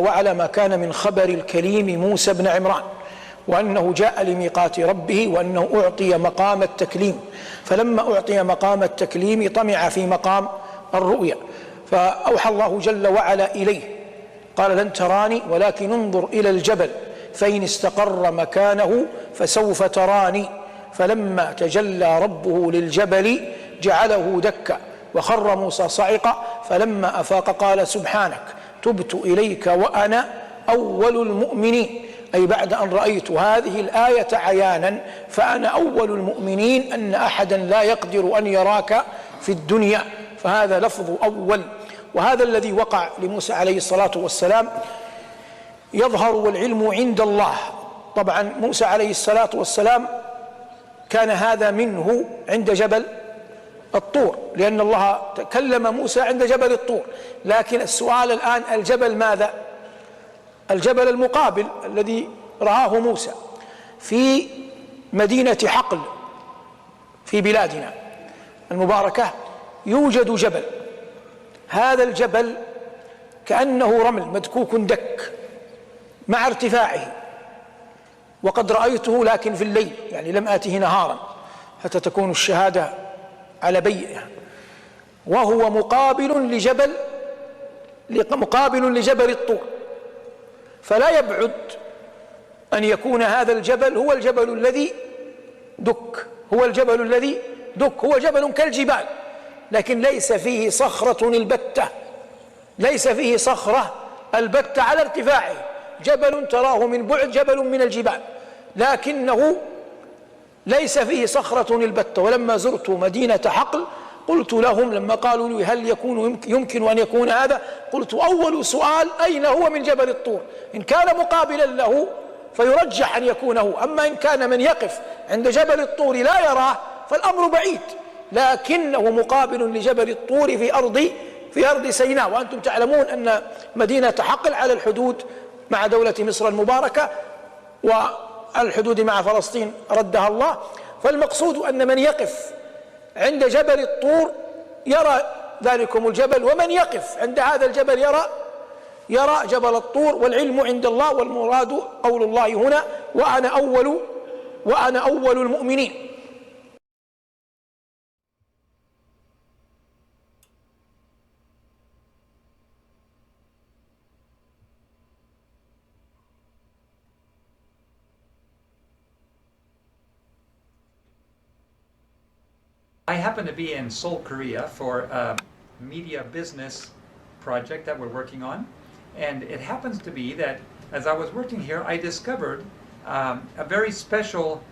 وعلى ما كان من خبر الكليم موسى بن عمران، وأنه جاء لميقات ربه، وأنه أعطي مقام التكليم، فلما أعطي مقام التكليم طمع في مقام الرؤيا، فأوحى الله جل وعلا إليه قال: لن تراني ولكن انظر إلى الجبل فإن استقر مكانه فسوف تراني. فلما تجلى ربه للجبل جعله دكا وخر موسى صعقا، فلما أفاق قال: سبحانك تبت إليك وأنا أول المؤمنين، أي بعد أن رأيت هذه الآية عيانا فأنا أول المؤمنين أن أحدا لا يقدر أن يراك في الدنيا. فهذا لفظ أول، وهذا الذي وقع لموسى عليه الصلاة والسلام يظهر والعلم عند الله. طبعا موسى عليه الصلاة والسلام كان هذا منه عند جبل الطور، لأن الله تكلم موسى عند جبل الطور، لكن السؤال الآن الجبل ماذا؟ الجبل المقابل الذي رآه موسى في مدينة حقل في بلادنا المباركة يوجد جبل، هذا الجبل كأنه رمل مدكوك دك مع ارتفاعه، وقد رأيته لكن في الليل، يعني لم آته نهارا حتى تكون الشهادة على بينه، وهو مقابل لجبل الطور، فلا يبعد أن يكون هذا الجبل هو الجبل الذي دك، هو جبل كالجبال، لكن ليس فيه صخرة البتة على ارتفاعه، جبل تراه من بعد، جبل من الجبال، لكنه ليس فيه صخرة البتة. ولما زرت مدينة حقل قلت لهم لما قالوا لي هل يمكن أن يكون هذا، قلت أول سؤال أين هو من جبل الطور؟ إن كان مقابلا له فيرجح أن يكون هو، أما إن كان من يقف عند جبل الطور لا يراه فالأمر بعيد، لكنه مقابل لجبل الطور في أرض سيناء، وأنتم تعلمون أن مدينة حقل على الحدود مع دولة مصر المباركة والحدود مع فلسطين ردها الله. فالمقصود أن من يقف عند جبل الطور يرى ذلكم الجبل، ومن يقف عند هذا الجبل يرى جبل الطور، والعلم عند الله، والمراد قول الله هنا: وأنا أول المؤمنين. I happen to be in Seoul, Korea for a media business project that we're working on, and it happens to be that as I was working here I discovered a very special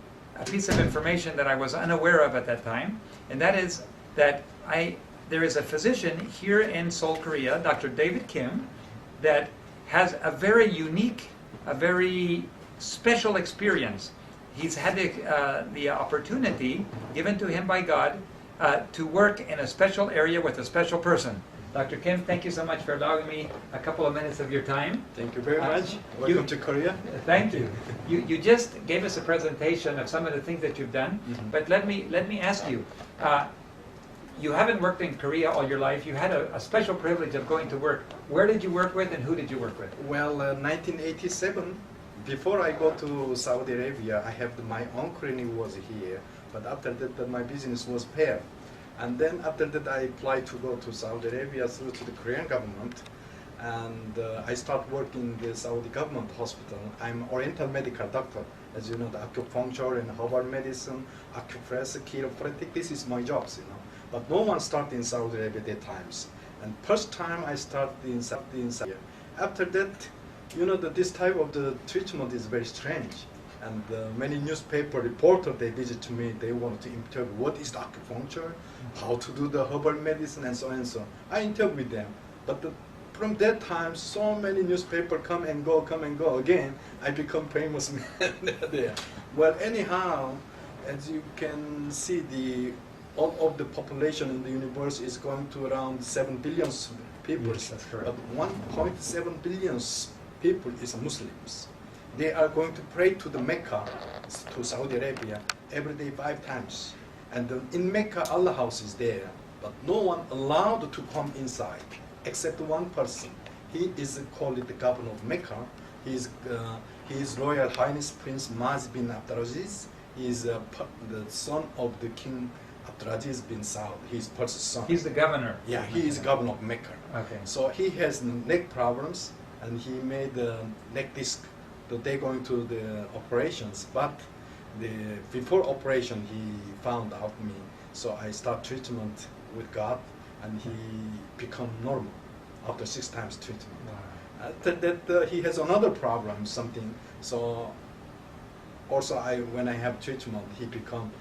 piece of information that I was unaware of at that time, and that is that there is a physician here in Seoul, Korea, Dr. David Kim, that has a very unique, a very special experience. He's had the opportunity given to him by God to work in a special area with a special person. Dr. Kim, thank you so much for allowing me a couple of minutes of your time. Thank you very much. Welcome to Korea. Thank you. You just gave us a presentation of some of the things that you've done, but let me ask you. You haven't worked in Korea all your life. You had a special privilege of going to work. Where did you work with, and who did you work with? Well, 1987. Before I go to Saudi Arabia, I have my own clinic was here, but after that my business was failed. And then after that I applied to go to Saudi Arabia through to the Korean government, and I start working in the Saudi government hospital. I'm Oriental medical doctor, as you know, the acupuncture and herbal medicine, acupressure, chiropractic, this is my jobs, you know. But no one started in Saudi Arabia at that times. And first time I started in Saudi Arabia. After that, you know that this type of the treatment is very strange, and many newspaper reporters, they visit to me, they want to interview what is the acupuncture, how to do the herbal medicine, and so on and so on. I interview them, but from that time so many newspapers come and go again. I become famous man there. Well, anyhow, as you can see, all of the population in the universe is going to around 7 billion people. Yes, that's correct. But 1.7 billion people is Muslims. They are going to pray to the Mecca, to Saudi Arabia, every day 5 times. And in Mecca, Allah house is there, but no one allowed to come inside, except one person. He is called the governor of Mecca. He is Royal Highness Prince Maz bin Abdulaziz. He is the son of the King Abdulaziz bin Saud, his first son. He's the governor. Yeah, he is governor of Mecca. Okay. So he has neck problems, and he made the neck disc. So they going to the operations, but before operation he found out me. So I start treatment with God, and he become normal after 6 times treatment. Wow. After that he has another problem, something. So also when I have treatment, he become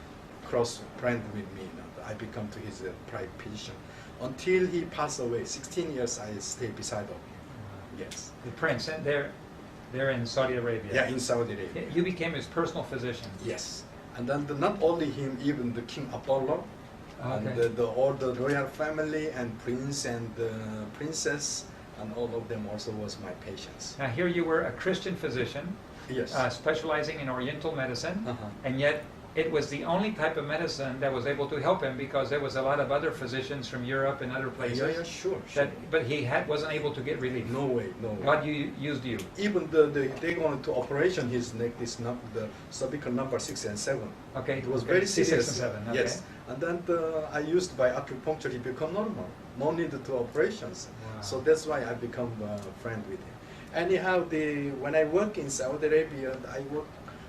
close friend with me. I become to his private physician. Until he passed away, 16 years I stay beside of him. Yes. The prince, and they're in Saudi Arabia. Yeah, in Saudi Arabia. You became his personal physician. Yes. And then not only him, even the King Abdullah, Okay. and all the royal family and prince and princess, and all of them also was my patients. Now here you were a Christian physician, Yes. specializing in Oriental medicine, Uh-huh. and yet it was the only type of medicine that was able to help him, because there was a lot of other physicians from Europe and other places. Yeah, sure. But he wasn't able to get relief. No way, no way. God used you. Even they going to operation his neck, the cervical number 6 and 7. Okay. It was okay. very C6 serious. and 7. Okay. Yes. And then I used by acupuncture, he become normal. No need to operations. Wow. So that's why I become a friend with him. Anyhow, when I work in Saudi Arabia, I work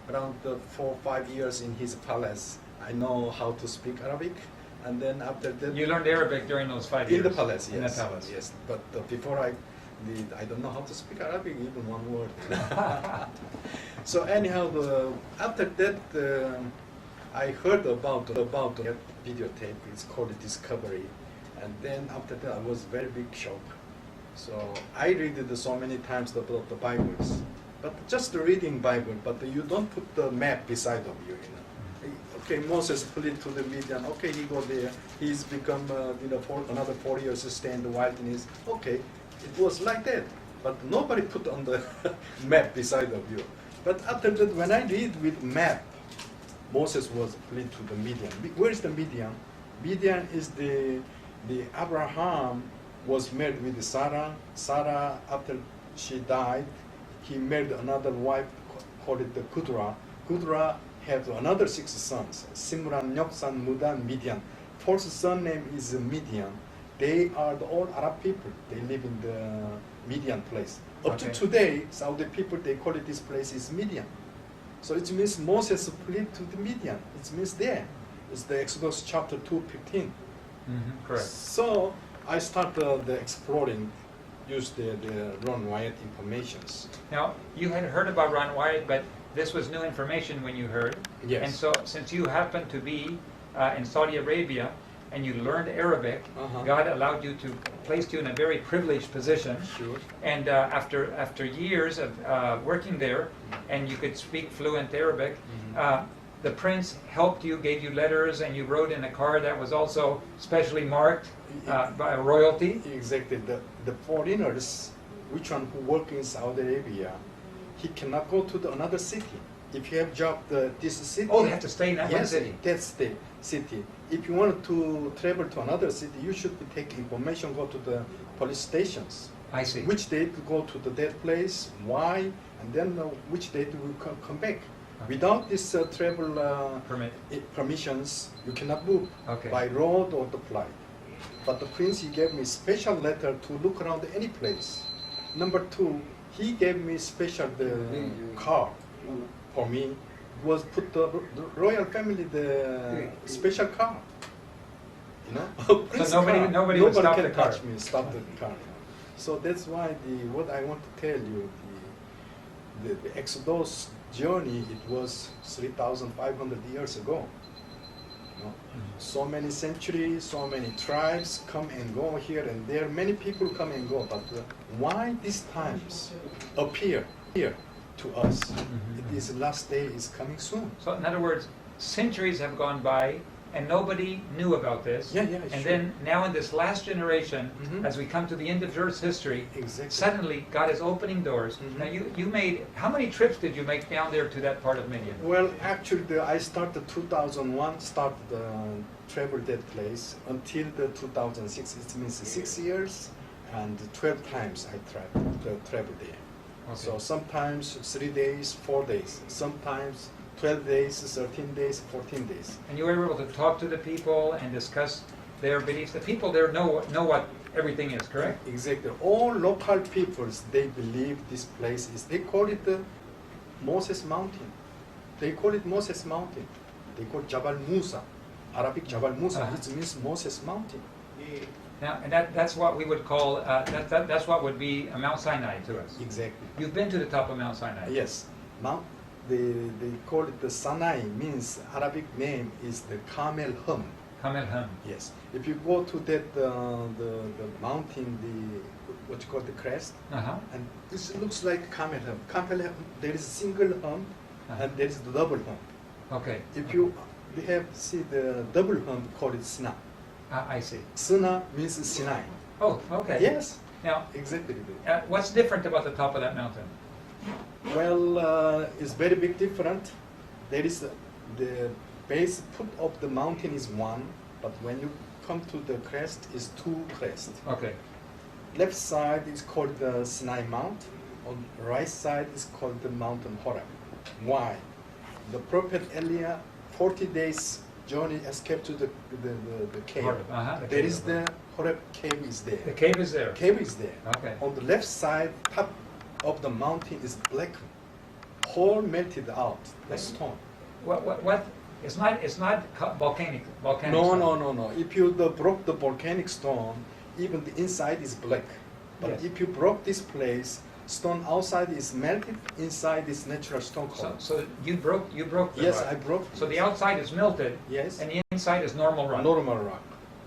around 4 or 5 years in his palace. I know how to speak Arabic, and then after that, You learned Arabic during those 5 years. in the palace. Yes. In the palace. Yes. But before I don't know how to speak Arabic, even one word. So anyhow, after that, I heard about the videotape. It's called Discovery, and then after that, I was very big shock. So I read it so many times the Bibles, but just reading Bible, but you don't put the map beside of you. Okay, Moses fled to the Midian. Okay, he go there. He's become another 4 years to stay in the wilderness. Okay, it was like that, but nobody put on the map beside of you. But after that, when I read with map, Moses was fled to the Midian. Where is the Midian? Midian is the Abraham was married with Sarah. Sarah, after she died, he married another wife called the Kudra. Kudra had another 6 sons: Simran, Yoksan, Mudan, Midian. 4th son name is Midian. They are all Arab people. They live in the Midian place. Up to today, Saudi people, they call it this place is Midian. So it means Moses fled to the Midian. It means there. It's the Exodus chapter 2:15. Correct. So I started exploring, use the Ron Wyatt informations. Now, you had heard about Ron Wyatt, but this was new information when you heard. Yes. And so, since you happened to be in Saudi Arabia and you learned Arabic, God allowed you to place you in a very privileged position. Sure. And after years of working there, and you could speak fluent Arabic, the prince helped you, gave you letters, and you wrote in a card that was also specially marked by royalty. Exactly. The foreigners, which one who work in Saudi Arabia, he cannot go to another city. If you have job this city. Oh, they have to stay in that one yes, city. That's the city. If you want to travel to another city, you should take information, go to the police stations. I see. Which date to go to that place, why, and then which date will come back. Without this travel permissions, you cannot move by road or the flight. But the prince, he gave me special letter to look around any place. Number 2, he gave me special car for me. Was put the royal family the special car. You know, so nobody would stop can the car. touch me, stop the car. So that's why what I want to tell you, the Exodus journey, it was 3,500 years ago. You know? So many centuries, so many tribes come and go here and there. Many people come and go, but why these times appear here to us? This last day is coming soon. So in other words, centuries have gone by and nobody knew about this. Yeah, and sure. then now in this last generation, as we come to the end of Earth's history, suddenly God is opening doors. Now you made, how many trips did you make down there to that part of Midian? Well, actually, I started 2001, travel that place until the 2006. It means 6 years. and 12 times I traveled there. Okay. So sometimes 3 days, 4 days, sometimes 12 days, 13 days, 14 days. And you were able to talk to the people and discuss their beliefs. The people there know what everything is, correct? Exactly. All local peoples, they believe this place is, they call it the Moses Mountain. They call it Moses Mountain. They call Jabal Musa, Arabic Jabal Musa. Uh-huh. It means Moses Mountain. Now, and that's what we would call, that's what would be Mount Sinai to us. Exactly. You've been to the top of Mount Sinai. Yes. They call it the Sinai, means Arabic name is the Camel Hum. Camel Hum. Yes. If you go to that the mountain, what you call the crest, Uh-huh. and it looks like Camel Hum. Camel Hum, there is single hum, and there is the double hum. Okay. If you have see the double hum, call it Sina. I see. Sina means Sinai. Oh, okay. Yes, Now, exactly. what's different about the top of that mountain? Well, it's very big different. There is the base foot of the mountain is one, but when you come to the crest, is two crests. Okay. Left side is called the Sinai Mount. On the right side is called the Mountain Horeb. Why? The prophet Elijah, 40 days journey escaped to the cave. Horeb, uh-huh, the There cave, is the Horeb cave is there. The cave is there. Cave is there. Okay. On the left side, top of the mountain is black. Whole melted out, the stone. What? It's not volcanic. No, stone. no. If you broke the volcanic stone, even the inside is black. But Yes. if you broke this place, stone outside is melted, inside is natural stone So, color. so you broke the Yes, rock. I broke. So the outside is melted. Yes. And the inside is normal rock. Normal rock.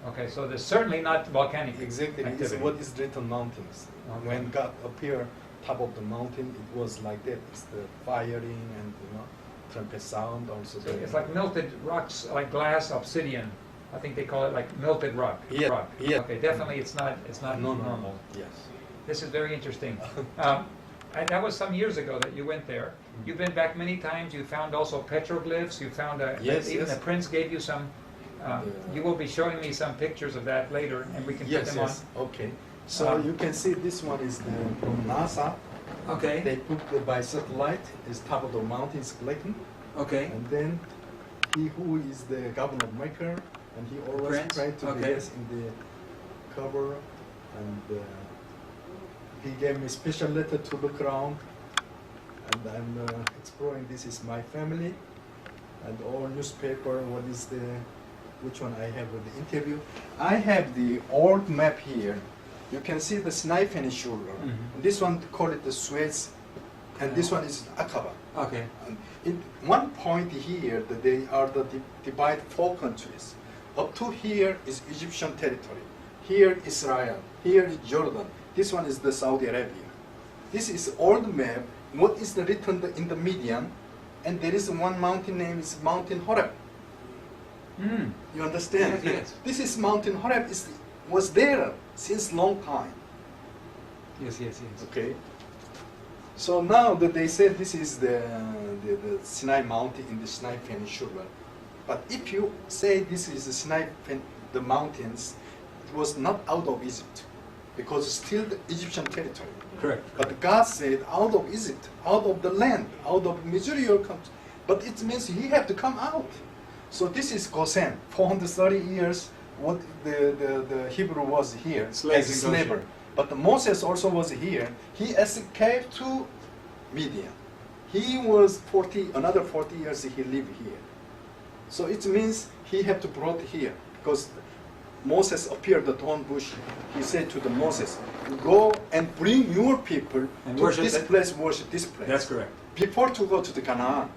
Okay, so there's certainly not volcanic Exactly. It's activity. what is written mountains. Okay. When God appeared top of the mountain, it was like that. It's the firing and trumpet sound also. So it's like melted rocks, like glass, obsidian. I think they call it like melted rock. Yeah, Rock. yeah. Okay, definitely it's not No. normal. Yes. This is very interesting. And that was some years ago that you went there. You've been back many times. You found also petroglyphs. You found Yes, even yes. the prince gave you some. You will be showing me some pictures of that later, and we can put Yes, them yes. Okay. So you can see this one is from NASA. on. Okay. They put by satellite is top of the mountain is blackened, Okay. and then he who is the governor maker, and he always Prince? tried to be Okay. in the cover, and he gave me special letter to look around, and I'm exploring. This is my family, and all newspaper. What is the which one I have with the interview? I have the old map here. You can see the Sinai Peninsula. Mhm. This one call it the Suez, and this one is Aqaba. Okay. And in one point here, that they are the divide 4 countries. Up to here is Egyptian territory. Here Israel. Here is Jordan. This one is the Saudi Arabia. This is old map. What is the written in the median? And there is one mountain name is Mountain Horeb. Mm. You understand? Yes, yes. This is Mountain Horeb. Was there since long time. Yes. Okay. So now that they said this is the Sinai Mountain in the Sinai Peninsula, but if you say this is the the mountains, it was not out of Egypt, because it's still the Egyptian territory. Correct. But God said out of Egypt, out of the land, out of Missouri comes. But it means he had to come out. So this is Goshen, 430 years. What the Hebrew was here Slaves as a in Goshen. slaver. But Moses also was here. He escaped to Midian. He was another 40 years he lived here. So it means he had to brought here, because Moses appeared at the thorn bush. He said to the Moses, go and bring your people And to worship this that- place, worship this place. That's correct. Before to go to the Canaan.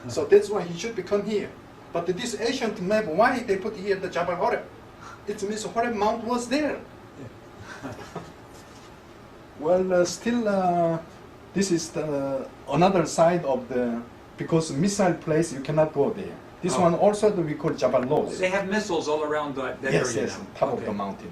So that's why he should become here. But this ancient map, why they put here the Jabal Horeb? It means Horeb Mount was there. Well, still, this is another side of the, because missile place, you cannot go there. This Oh. one also we call Jabal Loz. They have missiles all around that Yes, area yes, now. top of Okay. the mountain.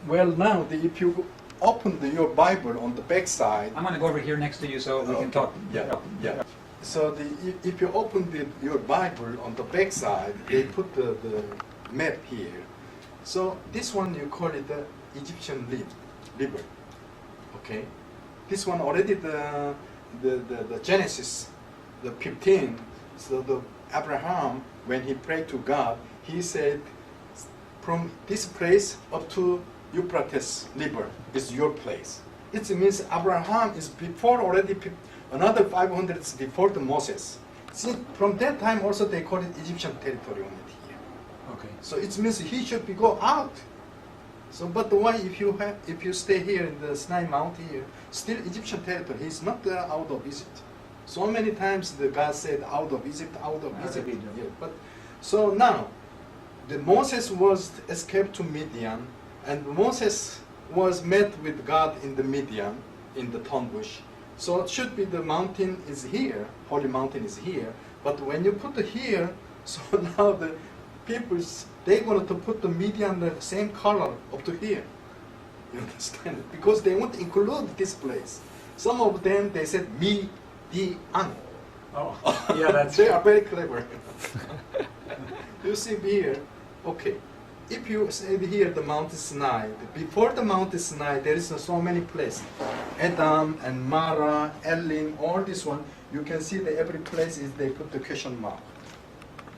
Well, now if you open your Bible on the back side, I'm going to go over here next to you so we can Okay. talk. Yeah. So if you open your Bible on the back side, they put the map here. So this one you call it the Egyptian river. Okay. This one already the Genesis, the 15. So the Abraham, when he prayed to God, he said, from this place up to Euphrates River is your place. It means Abraham is before already, another 500 is before the Moses. See, from that time also they call it Egyptian territory on it here. Okay. So it means he should be go out. So, but why if you stay here in the Sinai Mount here, still Egyptian territory? He's not out of Egypt. So many times the God said out of Egypt, out of Egypt. Yeah, but so now, the Moses was escaped to Midian, and Moses was met with God in the Midian, in the thorn bush. So it should be the mountain is here, holy mountain is here. But when you put it here, so now the peoples, they wanted to put the Midian the same color up to here. You understand? Because they want to include this place. Some of them, they said Midian. Oh, yeah, that's they are very clever. You see here, okay. If you say here the Mount Sinai, before the Mount Sinai, there is so many places. Edom and Mara, Elim, all this one, you can see that every place is they put the question mark.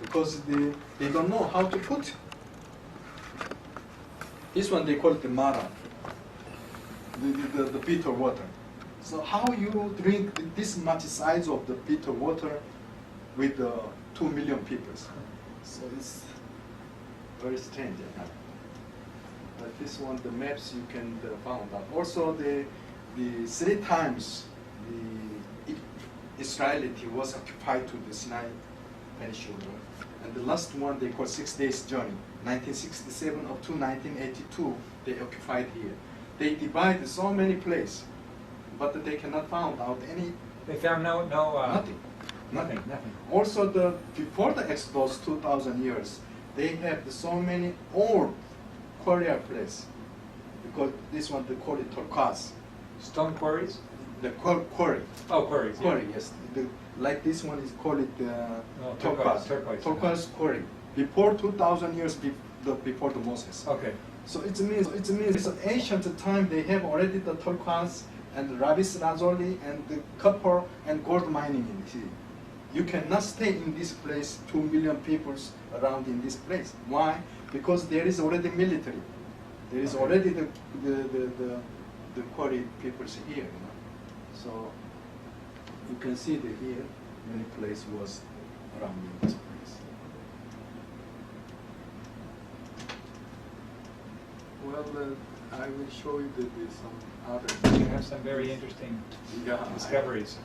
Because they don't know how to put. This one they call it the Mara, the bitter water. So how you drink this much size of the bitter water with 2 million people? So it's very strange. But this one, the maps you can found out. Also, the 3 times the Israelite was occupied to the Sinai Peninsula, and the last one they call 6 days journey, 1967 up to 1982. They occupied here. They divided so many places, but they cannot find out any. They found nothing. Nothing. Also, before the Exodus, 2,000 years. They have so many old quarry place, because this one they call it turquoise. Stone quarries? The quarry. Oh, quarries. Quarry, yeah. yes. Like this one is called it turquoise. Turquoise quarry. Before 2,000 years before the Moses. Okay. So it means it's an ancient time they have already the turquoise and lapis lazuli and the copper and gold mining in here. You cannot stay in this place, 2 million people around in this place. Why? Because there is already military. There is already the quarry peoples here. You know? So you can see that here many place was around in this place. Well, I will show you some other. You have some very interesting discoveries.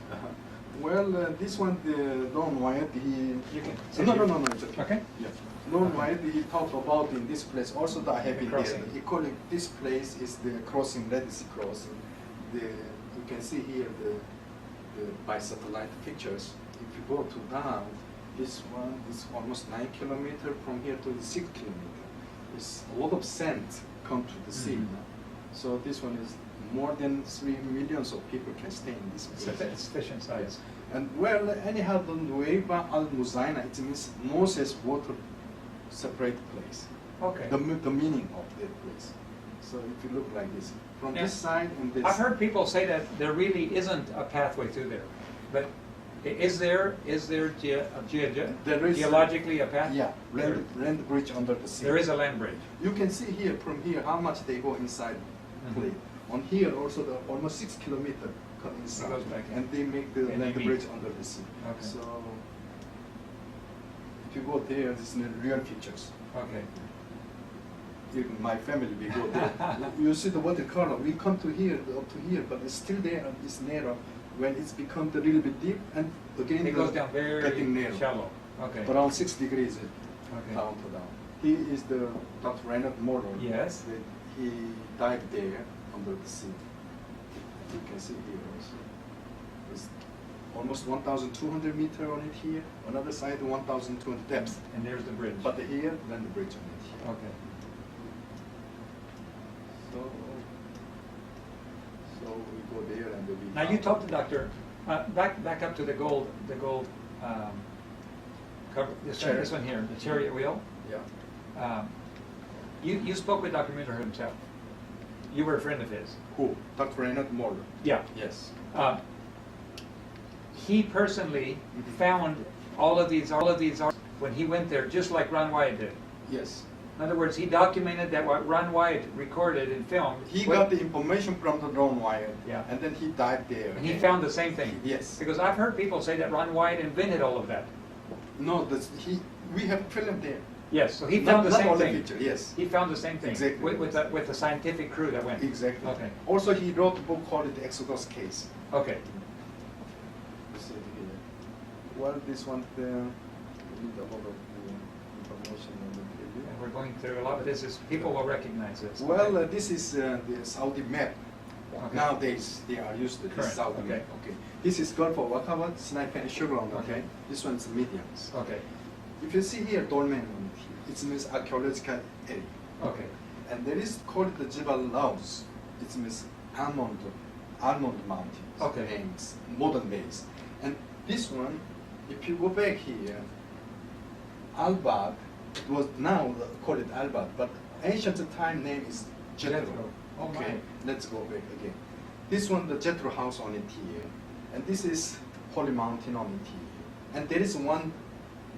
Well, this one, Don Wyatt, he... You can... No, it's okay. Okay. Yeah. Don Wyatt, he talked about in this place, also that I have been there. Crossing. He called it, this place is the crossing, Red Sea crossing. You can see here by satellite pictures. If you go to down, this one is almost 9 kilometers from here to 6 kilometers. It's a lot of sand come to the sea. Mm-hmm. So this one is more than 3 millions of people can stay in this place. It's sufficient size. And well, anyhow, the Nueva al-Muzaina, it means Moses water separate place. Okay. The meaning of that place. So if you look like this, from this side and this. I've heard people say that there really isn't a pathway through there, but is there geologically a path? Yeah, land bridge under the sea. There is a land bridge. You can see here from here how much they go inside plate. On here also almost 6 kilometers come inside, goes back in. and they make the land bridge under the sea. Okay. So if you go there, this is the real pictures. Okay. Even my family, we go there. You see the watercolor. We come to here, up to here, but it's still there and it's narrow. When it's become a little bit deep, and again It goes down very getting narrow. shallow. Okay. Around 6 degrees Okay. down to down. He is the Dr. Reinhard Moller. Yes. He died there under the sea. You can see here also. It's almost 1,200 meters on it here. Another side 1,200 depth. And there's the bridge. But here, then the bridge on it here. Okay. So we go there and we. Now you talked to Dr. Back up to the gold cover. This one here, the chariot wheel. Yeah. You spoke with Dr. Miller himself. You were a friend of his. Who? Dr. Reinhard Moller. Yeah. Yes. He personally found all of these when he went there, just like Ron Wyatt did. Yes. In other words, he documented that what Ron Wyatt recorded and filmed. He got the information from the Ron Wyatt, Yeah. and then he dived there. And he found the same thing. Yes. Because I've heard people say that Ron Wyatt invented all of that. No, we have film there. Yes, so he found the same not thing. Picture, yes. He found the same thing. Exactly. With the scientific crew that went. Exactly. Okay. Also, he wrote a book called The Exodus Case. Okay. Well, this one, we need a lot of information on the video. And we're going through a lot of this. People will recognize this. Well, Okay. this is the Saudi map. Okay. Nowadays, they are used to this Current, Saudi okay. map. Okay. This is Gulf of Aqaba, Sniper and Chevron. Okay. Okay. This one's mediums. Okay. If you see here, Dolmen, it means archaeological area. Okay. And there is called the Jebel Laos. It means almond mountains. Okay. Names, modern days. And this one, if you go back here, Al-Bad, it was now called it Al-Bad, but ancient time name is Jethro. Jethro. Oh my. Okay, let's go back again. This one, the Jethro house on it here, and this is Holy Mountain on it here. And there is one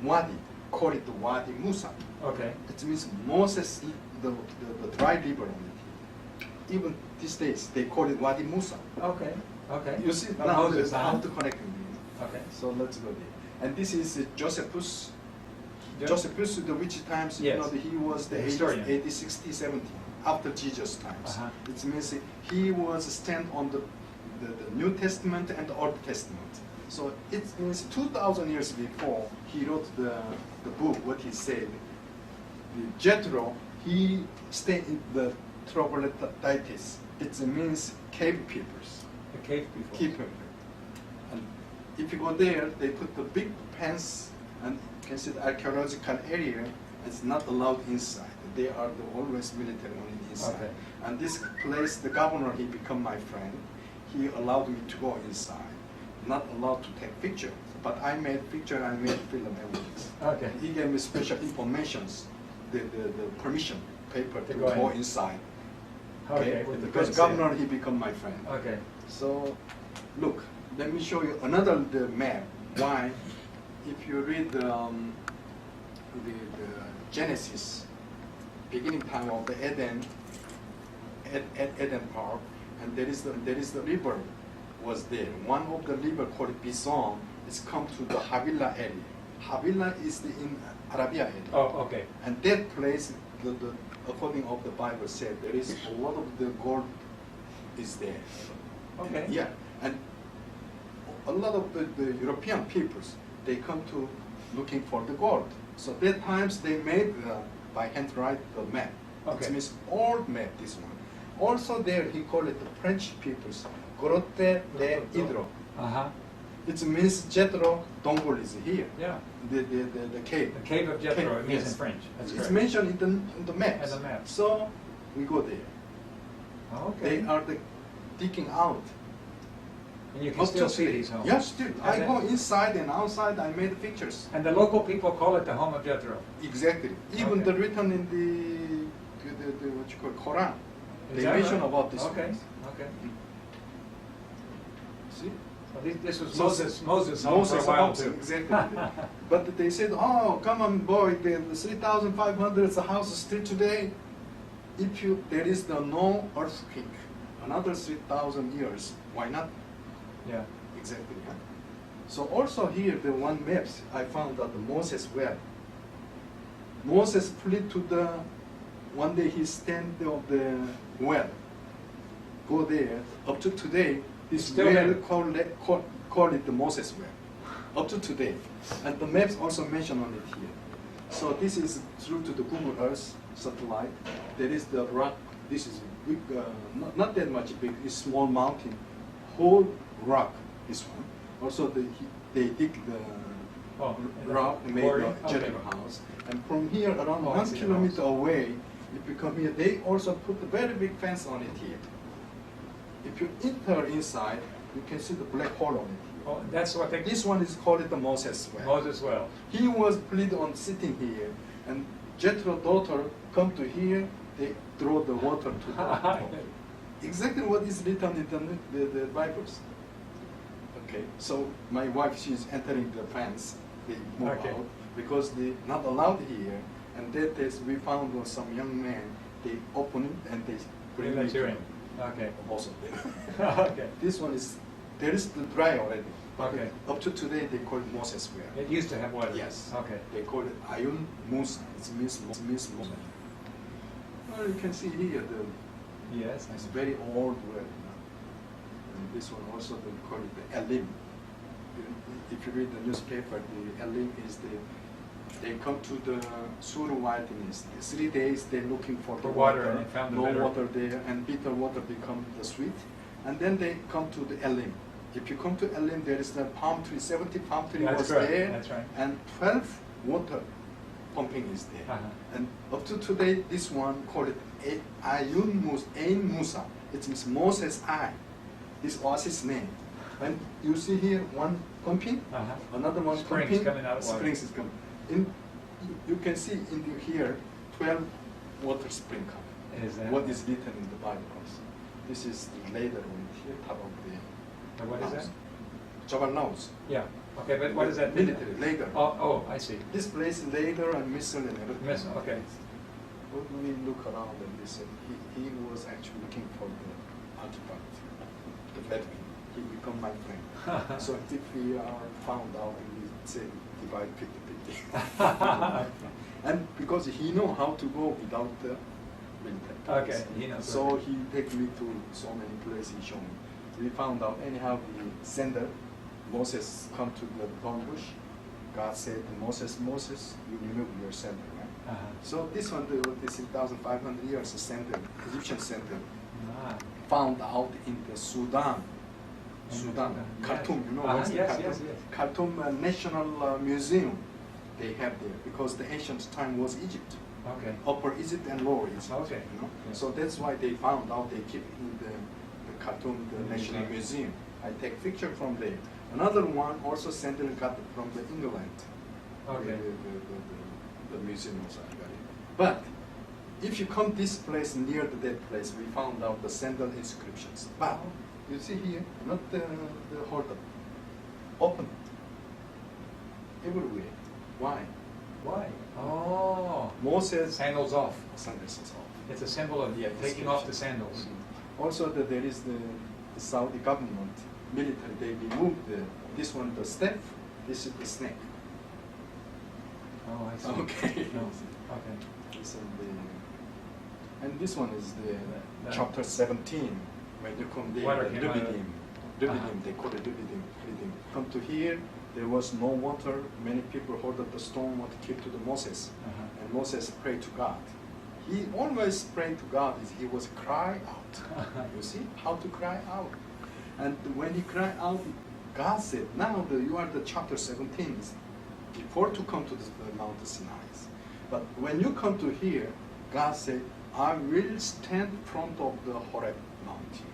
wadi, call it the Wadi Musa. Okay. It means Moses, the dry river on it here. Even these days, they call it Wadi Musa. Okay. Okay. You see Well, now Moses, how to connect them. Okay. So let's go there. And this is Josephus. Jo- Josephus, the which times, Yes. you know, he was the The 80, historian. 80, 60, 70, after Jesus times. Uh-huh. It means he was stand on the New Testament and the Old Testament. So it means 2,000 years before he wrote the book, what he said. The Jethro, he stayed in the Troglodytes. It means cave peoples. The cave people. Keep them. And if you go there, they put the big fence, and you can see the archaeological area. It's not allowed inside. They are always military on the inside. Okay. And this place, the governor, he become my friend. He allowed me to go inside. Not allowed to take picture, but I made picture. I made film evidence. Okay. He gave me special informations, the permission paper to go go in. inside. Okay. With the Because fence governor, he become my friend. there. Okay. So, look, let me show you another map. Why? If you read the Genesis, beginning time of the Eden Park, and there is the river was there. One of the river called Bison is come to the Havilah area. Havilah is in Arabia area. Oh, okay. And that place, according of the Bible said, there is a lot of the gold is there. Okay. Yeah, and a lot of the European peoples, they come to looking for the gold. So that times they made by hand write the map. Okay. It means old map, this one. Also there he called it the French peoples, Grotte de Hydro. Uh-huh. It means Jethro Dongol is here. Yeah. The cave. The cave of Jethro, Cave, it means yes. in French. That's It's correct. mentioned in the maps. In the map. So we go there. Okay. They are digging out. And you can Up still to see today. these homes. Yes, still. I And go then- inside and outside. I made pictures. And the local people call it the home of Jethro. Exactly. Even Okay. the written in the what you call Quran. Is They that mention right? about this. Okay. place. Okay. See? So this was So- Moses' home for a Moses while also, too. exactly. But they said, oh, come on, boy, the 3,500 house still today. If there is no earthquake, another 3,000 years, why not? Yeah. Exactly. Yeah. So also here, the one maps I found that the Moses well. Moses fled to one day he stand on the well. Go there. Up to today, this Still well there. call it the Moses well. Up to today. And the maps also mention on it here. So this is through to the Google Earth satellite. There is the rock. This is big, not that much big. It's small mountain, whole rock. This one. Also, they dig the rock, made quarry? the Okay. Jethro house. And from here, around Oh, I 1 see the kilometer house. away, if you come here, they also put a very big fence on it here. If you enter inside, you can see the black hole on it. Oh, that's what they. This one is called the Moses well. Moses well. He was plead on sitting here, and Jethro's daughter come to here, they throw the water to the exactly what is written in the Bibles. Okay, so my wife, she's entering the fence, they move out, because they not allowed here, and that is, we found some young man, they open it and they bring it in. Okay. Also there. Okay. This one is, there is the dry already. Okay. Up to today, they call it Moses well. It used to have water. Yes. Okay. They call it Ayun Musa. It means Moses. Well, you can see here the. Yes. It's very old well. And this one also they call it the Elim. If you read the newspaper, the Elim is the. They come to the Sur wilderness. 3 days they're looking for the water, and they found the no bitter water there, and bitter water become the sweet, and then they come to the Elim. If you come to Elim, there is the palm tree. 70 palm tree That's was right. there, That's right. and 12 water pumping is there. And up to today, this one called it Ayun Musa. It means Moses' eye. This was his name. And you see here one pumping, another one Springs pumping. coming out of water. Springs is coming. You can see in here 12 water spring coming. Is that What is written in the Bible also. This is the later one here, top of the. What is that? Jabal Laos. Yeah. Okay, but what is that? mean? Military, later. Oh, I see. This place later and missile and everything. Missile, okay. When we look around and listen, he was actually looking for the artifact, the Bedouin. He become my friend. So if we are found out, we say divide 50-50. And because he know how to go without the military. Okay, he knows. So he take me to so many places he showed me. We found out anyhow the sender, Moses come to the burn bush. God said to Moses, you remove your sender, right? So this one, this 1,500 years sender, Egyptian sender, found out in the Sudan, Khartoum, you know what's the Khartoum? Yes. Khartoum National Museum, they have there, because the ancient time was Egypt. Okay. Upper Egypt and Lower Egypt. Okay. You know? Yeah. So that's why they found out, they keep in the Khartoum, the National Museum. I take picture from there. Another one also sent and got from the England. Okay. The museum also I got it. But if you come this place near to that place, we found out the sandal inscriptions. But you see here, not the hold up, open everywhere. Why? Why? Oh. Moses Sandals off. sandals is off. It's a symbol of taking off the sandals. Also, there is the Saudi government, military, they removed this one, the staff, this is the snake. Oh, I see. Okay. No. Okay. This one and this one is the chapter 17, when you come there, Water the came out of- Dubidim, they call it Dubidim. Come to here, there was no water, many people heard that the storm what came to the Moses, and Moses prayed to God. He always prayed to God, he was cry out. You see how to cry out. And when he cried out, God said, now you are the chapter 17, before to come to the Mount Sinai. But when you come to here, God said, I will stand in front of the Horeb mountain.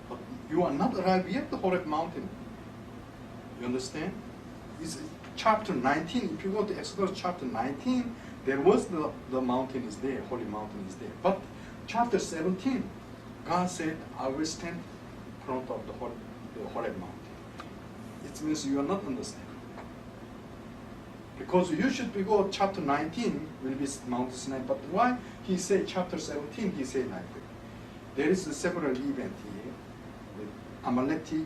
But you are not arrived yet the Horeb mountain. You understand? It's chapter 19. If you go to Exodus chapter 19, there was the mountain is there, holy mountain is there. But chapter 17, God said, I will stand in front of the Horeb mountain. It means you are not understanding. Because you should be go chapter 19 will be Mount Sinai. But why he say chapter 17? He say like that. There is a several event here. The Amaleki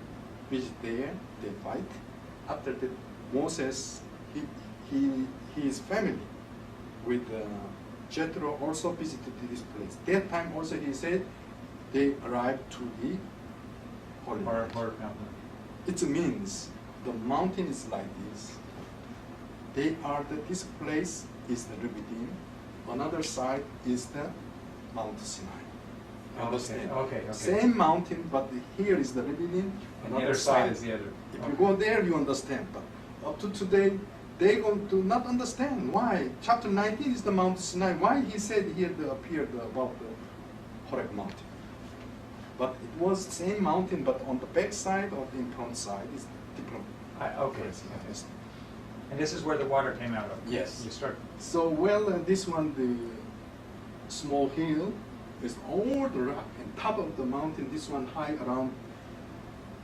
visit there, they fight. After that, Moses, his family with Jethro also visited this place. That time also he said they arrived to the holy mountain. It means the mountain is like this. This place is the Rubidim. Another side is the Mount Sinai. You understand? Okay. Same mountain, but here is the Rubidim. And the other side is the other. If you go there, you understand. But up to today, they're going to not understand why. Chapter 19 is the Mount Sinai. Why he said here appeared about the Horeb mountain. But it was same mountain, but on the back side or the front side is different. Okay. And this is where the water came out of? Yes. You start. So, well, this one, the small hill, is all the rock, and top of the mountain, this one high around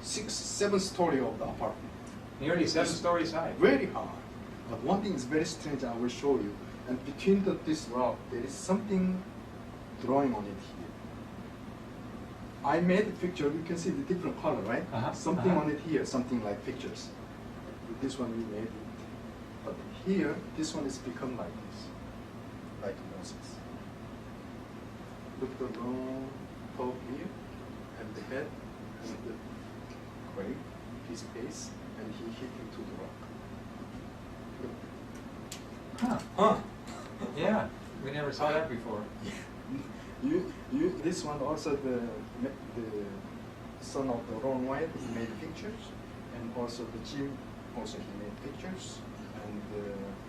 6-7 story of the apartment. Nearly 7 stories high. Very high. But one thing is very strange, I will show you. And between this rock, there is something drawing on it here. I made a picture, you can see the different color, right? Something on it here, something like pictures. With this one we made it. But here, this one has become like this, like Moses. Look at the long top here, and the head, and the grave, his face, and he hit into the rock. Huh. Yeah, we never saw that before. This one also the son of the Ron White, he made pictures, and also the Jim, also he made pictures, and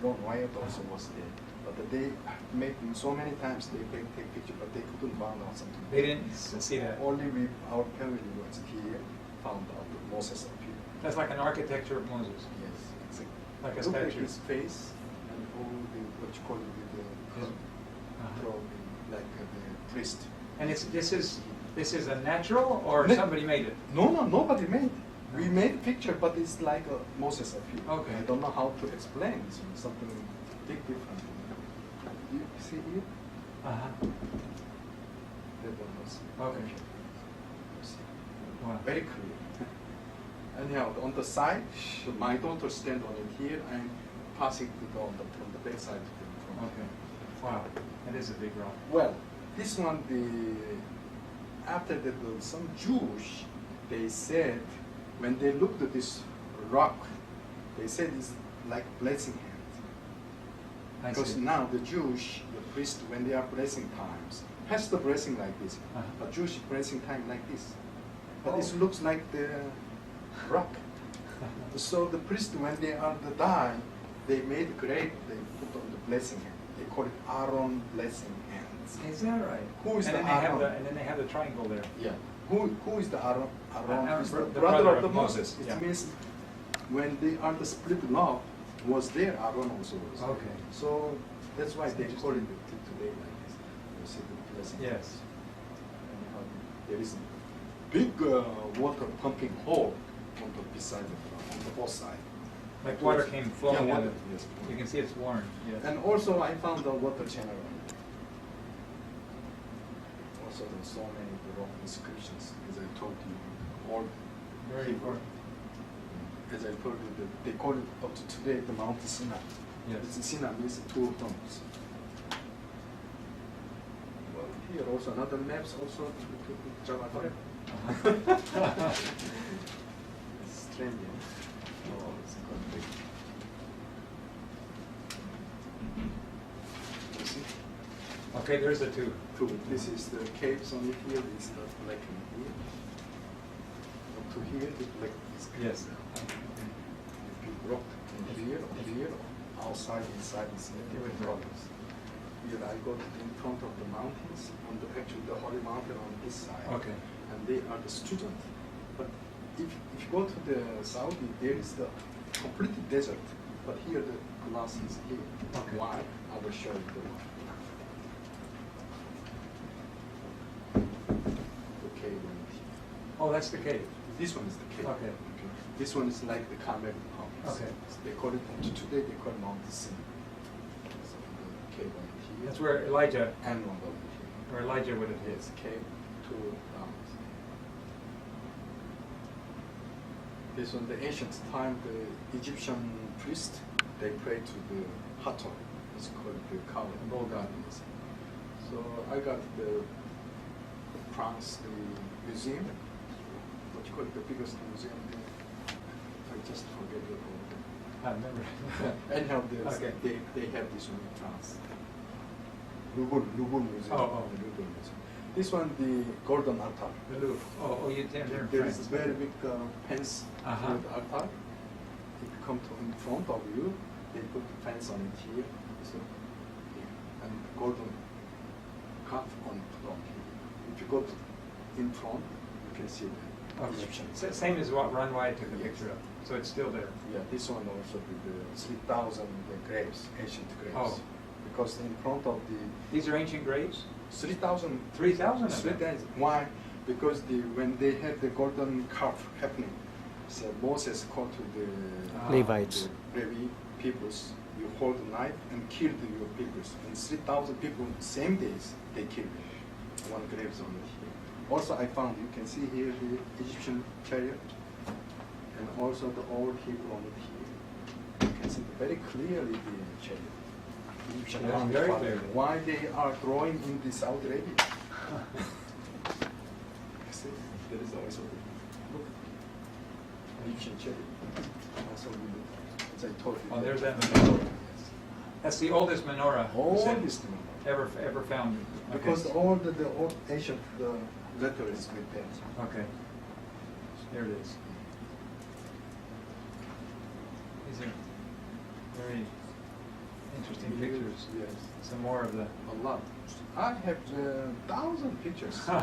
Ron White also was there. But they made so many times they take picture, but they couldn't find out something. They didn't see that. Only we, our family was here, found out that Moses appeared. That's like an architecture of Moses. Yes, exactly. Like a Look statue. at his face and all the what you call it like the priest. And this is a natural, or somebody made it? No, nobody made it. We made picture, but it's like Moses appeared. Okay. I don't know how to explain this one. Something big different. You see here? That one was Okay. Wow. very clear. Anyhow, on the side, my daughter stand on it here and passing it on from the back side to the front. Okay. Wow. That is a big rock. Well, this one, after that, some Jews, they said, when they looked at this rock, they said it's like blessing hand. Because now the Jewish, the priest, when they are blessing times, has the blessing like this. A Jewish blessing time like this. But this looks like the rock. So the priest, when they are to die, they made a grave, they put on the blessing hand. They call it Aaron blessing hands. Is that right? Who is and the then Aaron? And then they have the triangle there. Yeah. Who is the Aaron? Aaron is the the brother of the Moses. Moses. It Yeah. means when they are the split love was there, Aaron also was. Okay. So that's why they call it today like this. You see the blessing. Yes. And there is a big water pumping hole on the beside on the both side. Like water came flowing out water, of it. yes. You can see it's worn. Yes. And also I found the water channel. Also there's so many rock inscriptions, as I told you. All Very Hebrew. important. As I told you, they call it up to today the Mount Sinai. Yes. It's Sinai means 2 tones. Well, here also another maps also to Java. It's strange. Oh, it's quite big. You see? Okay, there's the two. This is the caves on it here. It's not black in here. Up to here, the black is clear. Yes. Big rock in here, outside, inside is different colors. Here I got in front of the mountains, on the actually the holy mountain on this side. Okay. And they are the student. But if you go to the Saudi, there is the complete desert. But here the glass is here. Okay. Why? I will show you the one. The cave right here. Oh, that's the cave. This one is the cave. Okay. This one is like the Carmel Mountains. Okay. They call it, today they call it Mount Sinai. So the cave right here. That's where Elijah, And one over here. where Elijah would have hit. Yes, cave to mountains. This one, the ancient time, the Egyptian priest, they pray to the Hathor. It's called the cow, the bull goddess. So I got the France, the museum, what you call it, the biggest museum there. I just forget the whole thing. I remember. Anyhow, Okay. they have this one in France. Louvre Museum. Oh. The Louvre Museum. This one, the golden altar. The Louvre. Oh, you did there in There is France. a very big fence Uh-huh. with the altar. If you come to in front of you, they put the fence on it here. So, here. And golden calf on here. If you go in front, you can see the Okay. Egyptian. Same as what Ron White took a Yes. picture of. So it's still there. Yeah, this one also the 3,000 graves, ancient graves. Oh. Because in front of the These are ancient graves? 3,000. 3,000 of them? 3,000. Why? Because when they had the golden calf happening, so Moses called to the Levites. the Levi peoples, you hold a knife and kill your peoples. And 3,000 people, same days, they killed one graves on it here. Also, I found, you can see here the Egyptian chariot, and also the old Hebrew on it here. You can see very clearly the chariot. Egyptian Yes, army very fought. clearly. Why they are drawing in the Saudi Arabia? See, there is also look, Egyptian chariot. Also, as I told you. Oh, there's that menorah. That's the oldest menorah Oldest ever found. Okay. because all the old ancient letter is with that. Okay. There it is. These are very interesting pictures. Yes, Some more of the. a lot. I have 1,000 pictures. You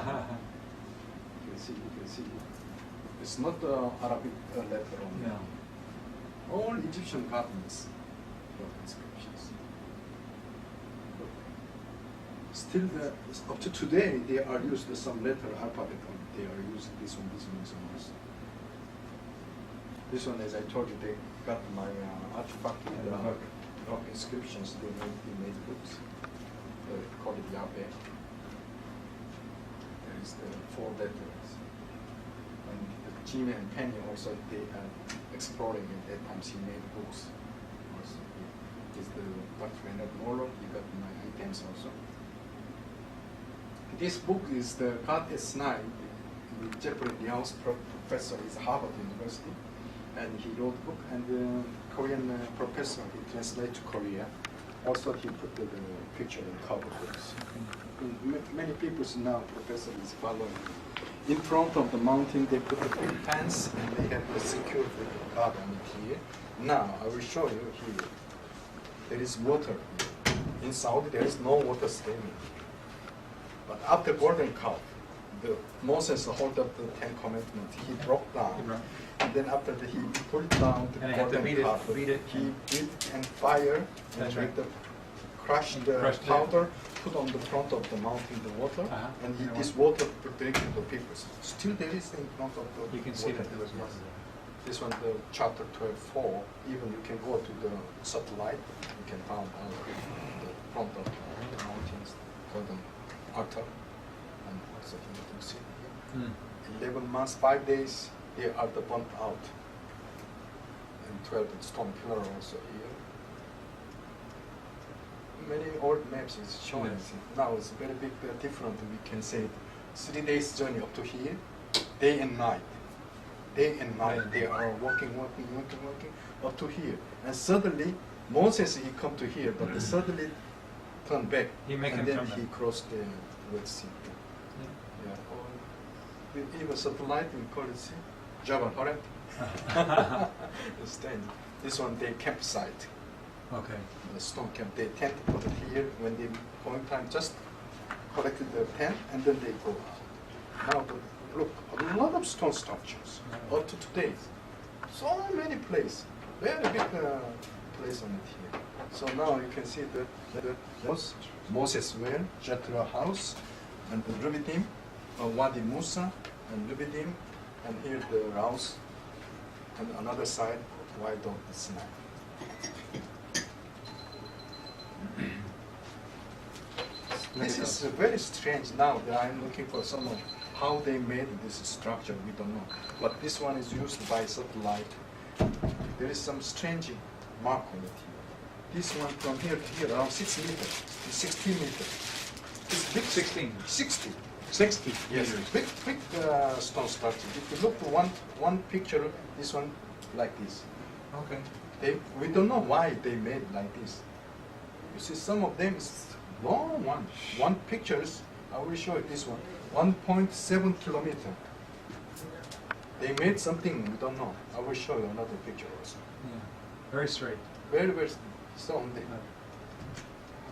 can see. It's not Arabic letter only. No. All Egyptian governments wrote inscriptions. Still, up to today, they are used some letter alphabet. They are using this one, also. This one, as I told you, they got my artifact with the rock inscriptions. They made books. They call it Yahweh. There is the 4 letters. And Jimmy and Penny also, they are exploring at that time. She made books. Also, is the Dr. Leonard Moore. He got my items also. This book is the God S9. Jeffrey Liao's professor is Harvard University, and he wrote the book. And the Korean professor, he translated to Korea. Also, he put the picture in cover books. Many people now, professor is following. In front of the mountain, they put the big fence, and they have the security guard on it here. Now, I will show you here. There is water. In Saudi, there is no water streaming. But after Golden Calf, the Moses hold up the 10 Commandments. He broke down, and then after that, he pulled down the And I had to Golden beat Calf. it. He beat and fire, That's and right. with the crushed the Crushed it. powder, put on the front of the mountain the water, and Yeah, this water drink to the people. Still there is in front of the You can see water. that there was water Yes. there. This one, the chapter 12:4. Even you can go to the satellite, you can find out the front of the mountains, golden altar, and also here you can see. 11 months, 5 days, they are the burnt out. And 12 stone pillar also here. Many old maps is showing. Yes. Now it's very big different. We can say 3 days journey up to here, day and night. Day and night they are walking up to here. And suddenly Moses he come to here, but suddenly turn back. He make and him then turn he back. crossed the Red Sea. Yeah. Even satellite we call it Java, correct? Understand? This one they campsite. Okay. The stone camp. They tent put it here when they going time just collected the tent and then they go out. Now look, a lot of stone structures up to today. So many places. Very big place on it here. So now you can see the Moses well, Jethro house, and the Rubidim, Wadi Musa, and Rubidim, and here the house, and another side, White of the Sinai. This is very strange now that I'm looking for someone. How they made this structure, we don't know. But this one is used by satellite. There is some strange mark on it here. This one from here to here, around 6 meters, 16 meters. It's big. 16. 60. 60 Yes, meters. big stone structure. If you look at one picture, this one like this. Okay. We don't know why they made like this. You see, some of them is long one. One pictures, I will show you this one. 1.7 kilometer. They made something we don't know. I will show you another picture also. Yeah. Very straight. Very, very so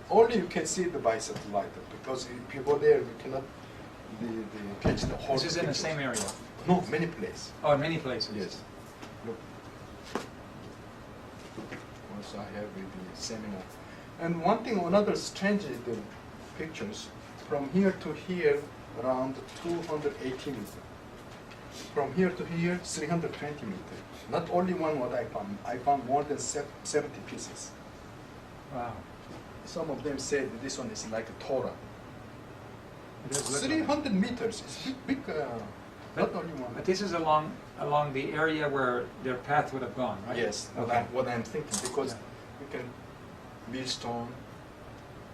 only you can see the by satellite because if you go there, you cannot catch the whole. This is in the picture. same area. No, many places. Oh, in many places. Yes. Look, Also, I have with the seminar. And one thing, another strange the pictures, from here to here, around 280 meters. From here to here, 320 meters. Not only one what I found more than 70 pieces. Wow. Some of them said that this one is like a Torah. It does look 300 meters, it's big, not only one. But this is along the area where their path would have gone, right? Yes, Okay. what I'm thinking, because Yeah. we can mill stone,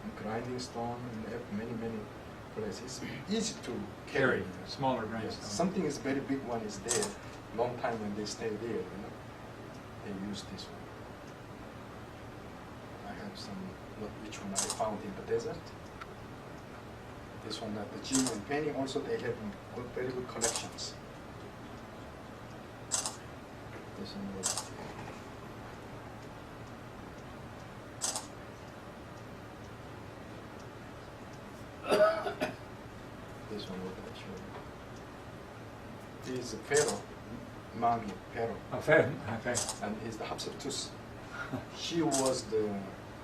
and grinding stone, and have many places. Easy to carry. Smaller Yes. grindstone. Something is very big one is there. Long time when they stay there, they use this one. I have some, not which one I found in the desert. This one at the Jim and Penny also they have very good collections. This one was this one was actually. He is a pharaoh, Mami pharaoh, Oh, fair. Okay. and he's the Hatshepsut. She was the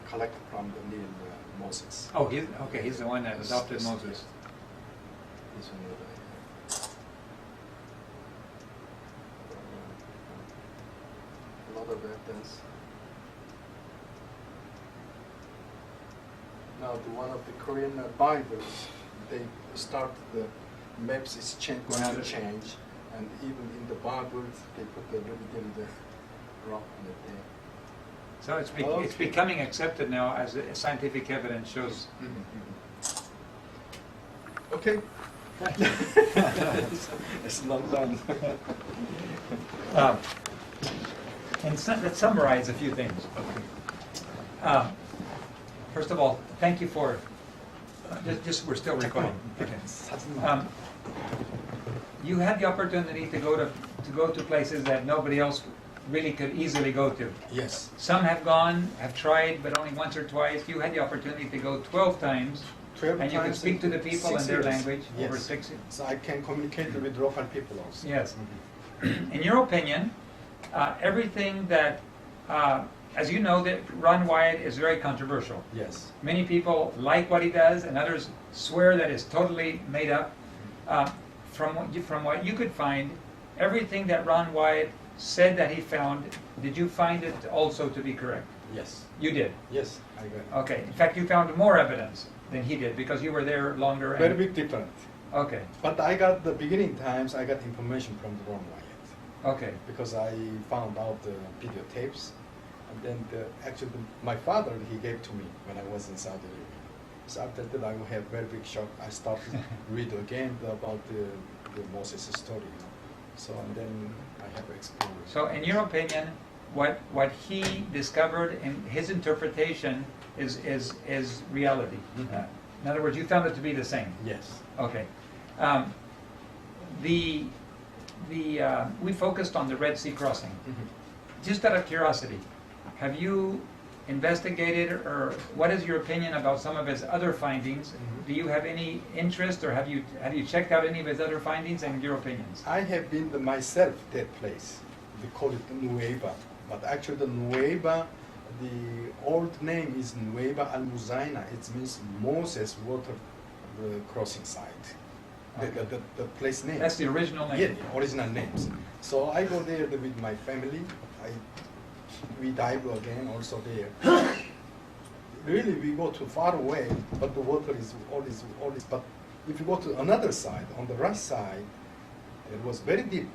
collector from the Nile, Moses. Oh, he's the one that adopted Yes, Moses. yes. This one was a lot of evidence. Now, one of the Korean Bibles, they start the maps is going to change, and even in the Bibles, they put the in the rock on it there. So it's Okay. becoming accepted now as scientific evidence shows. Okay. It's not done. Let's summarize a few things. First of all, thank you for. We're still recording. Okay. You had the opportunity to go to places that nobody else really could easily go to. Yes. Some have tried, but only once or twice. You had the opportunity to go 12 times, 12 and you could times speak to the people in 6 their years. language Yes. over 6 years. So I can communicate with local people also. Yes. In your opinion, everything that, as you know, that Ron Wyatt is very controversial. Yes. Many people like what he does, and others swear that it's totally made up. From what you could find, everything that Ron Wyatt said that he found, did you find it also to be correct? Yes. You did. Yes, I got it. Okay. In fact, you found more evidence than he did because you were there longer. Very big difference. Okay. But I got the beginning times, I got information from the Ron Wyatt. Okay. Because I found out the videotapes. And then my father, he gave to me when I was in Saudi Arabia. So after that, I had very big shock. I started read again about the Moses story. So and then I have explored. So, in your opinion, what he discovered in his interpretation is reality. Mhm. In other words, you found it to be the same. Yes. Okay. We focused on the Red Sea crossing. Just out of curiosity, have you investigated, or what is your opinion about some of his other findings? Mhm. Do you have any interest, or have you checked out any of his other findings and your opinions? I have been myself that place. They call it Nueva, but actually the Nueva, the old name is Nueva al-Muzaina. It means Moses water crossing site. Okay. The place name. That's the original name. Yeah, the original names. So I go there with my family. We dive again also there. Really, we go too far away, but the water is always. But if you go to another side, on the right side, it was very deep.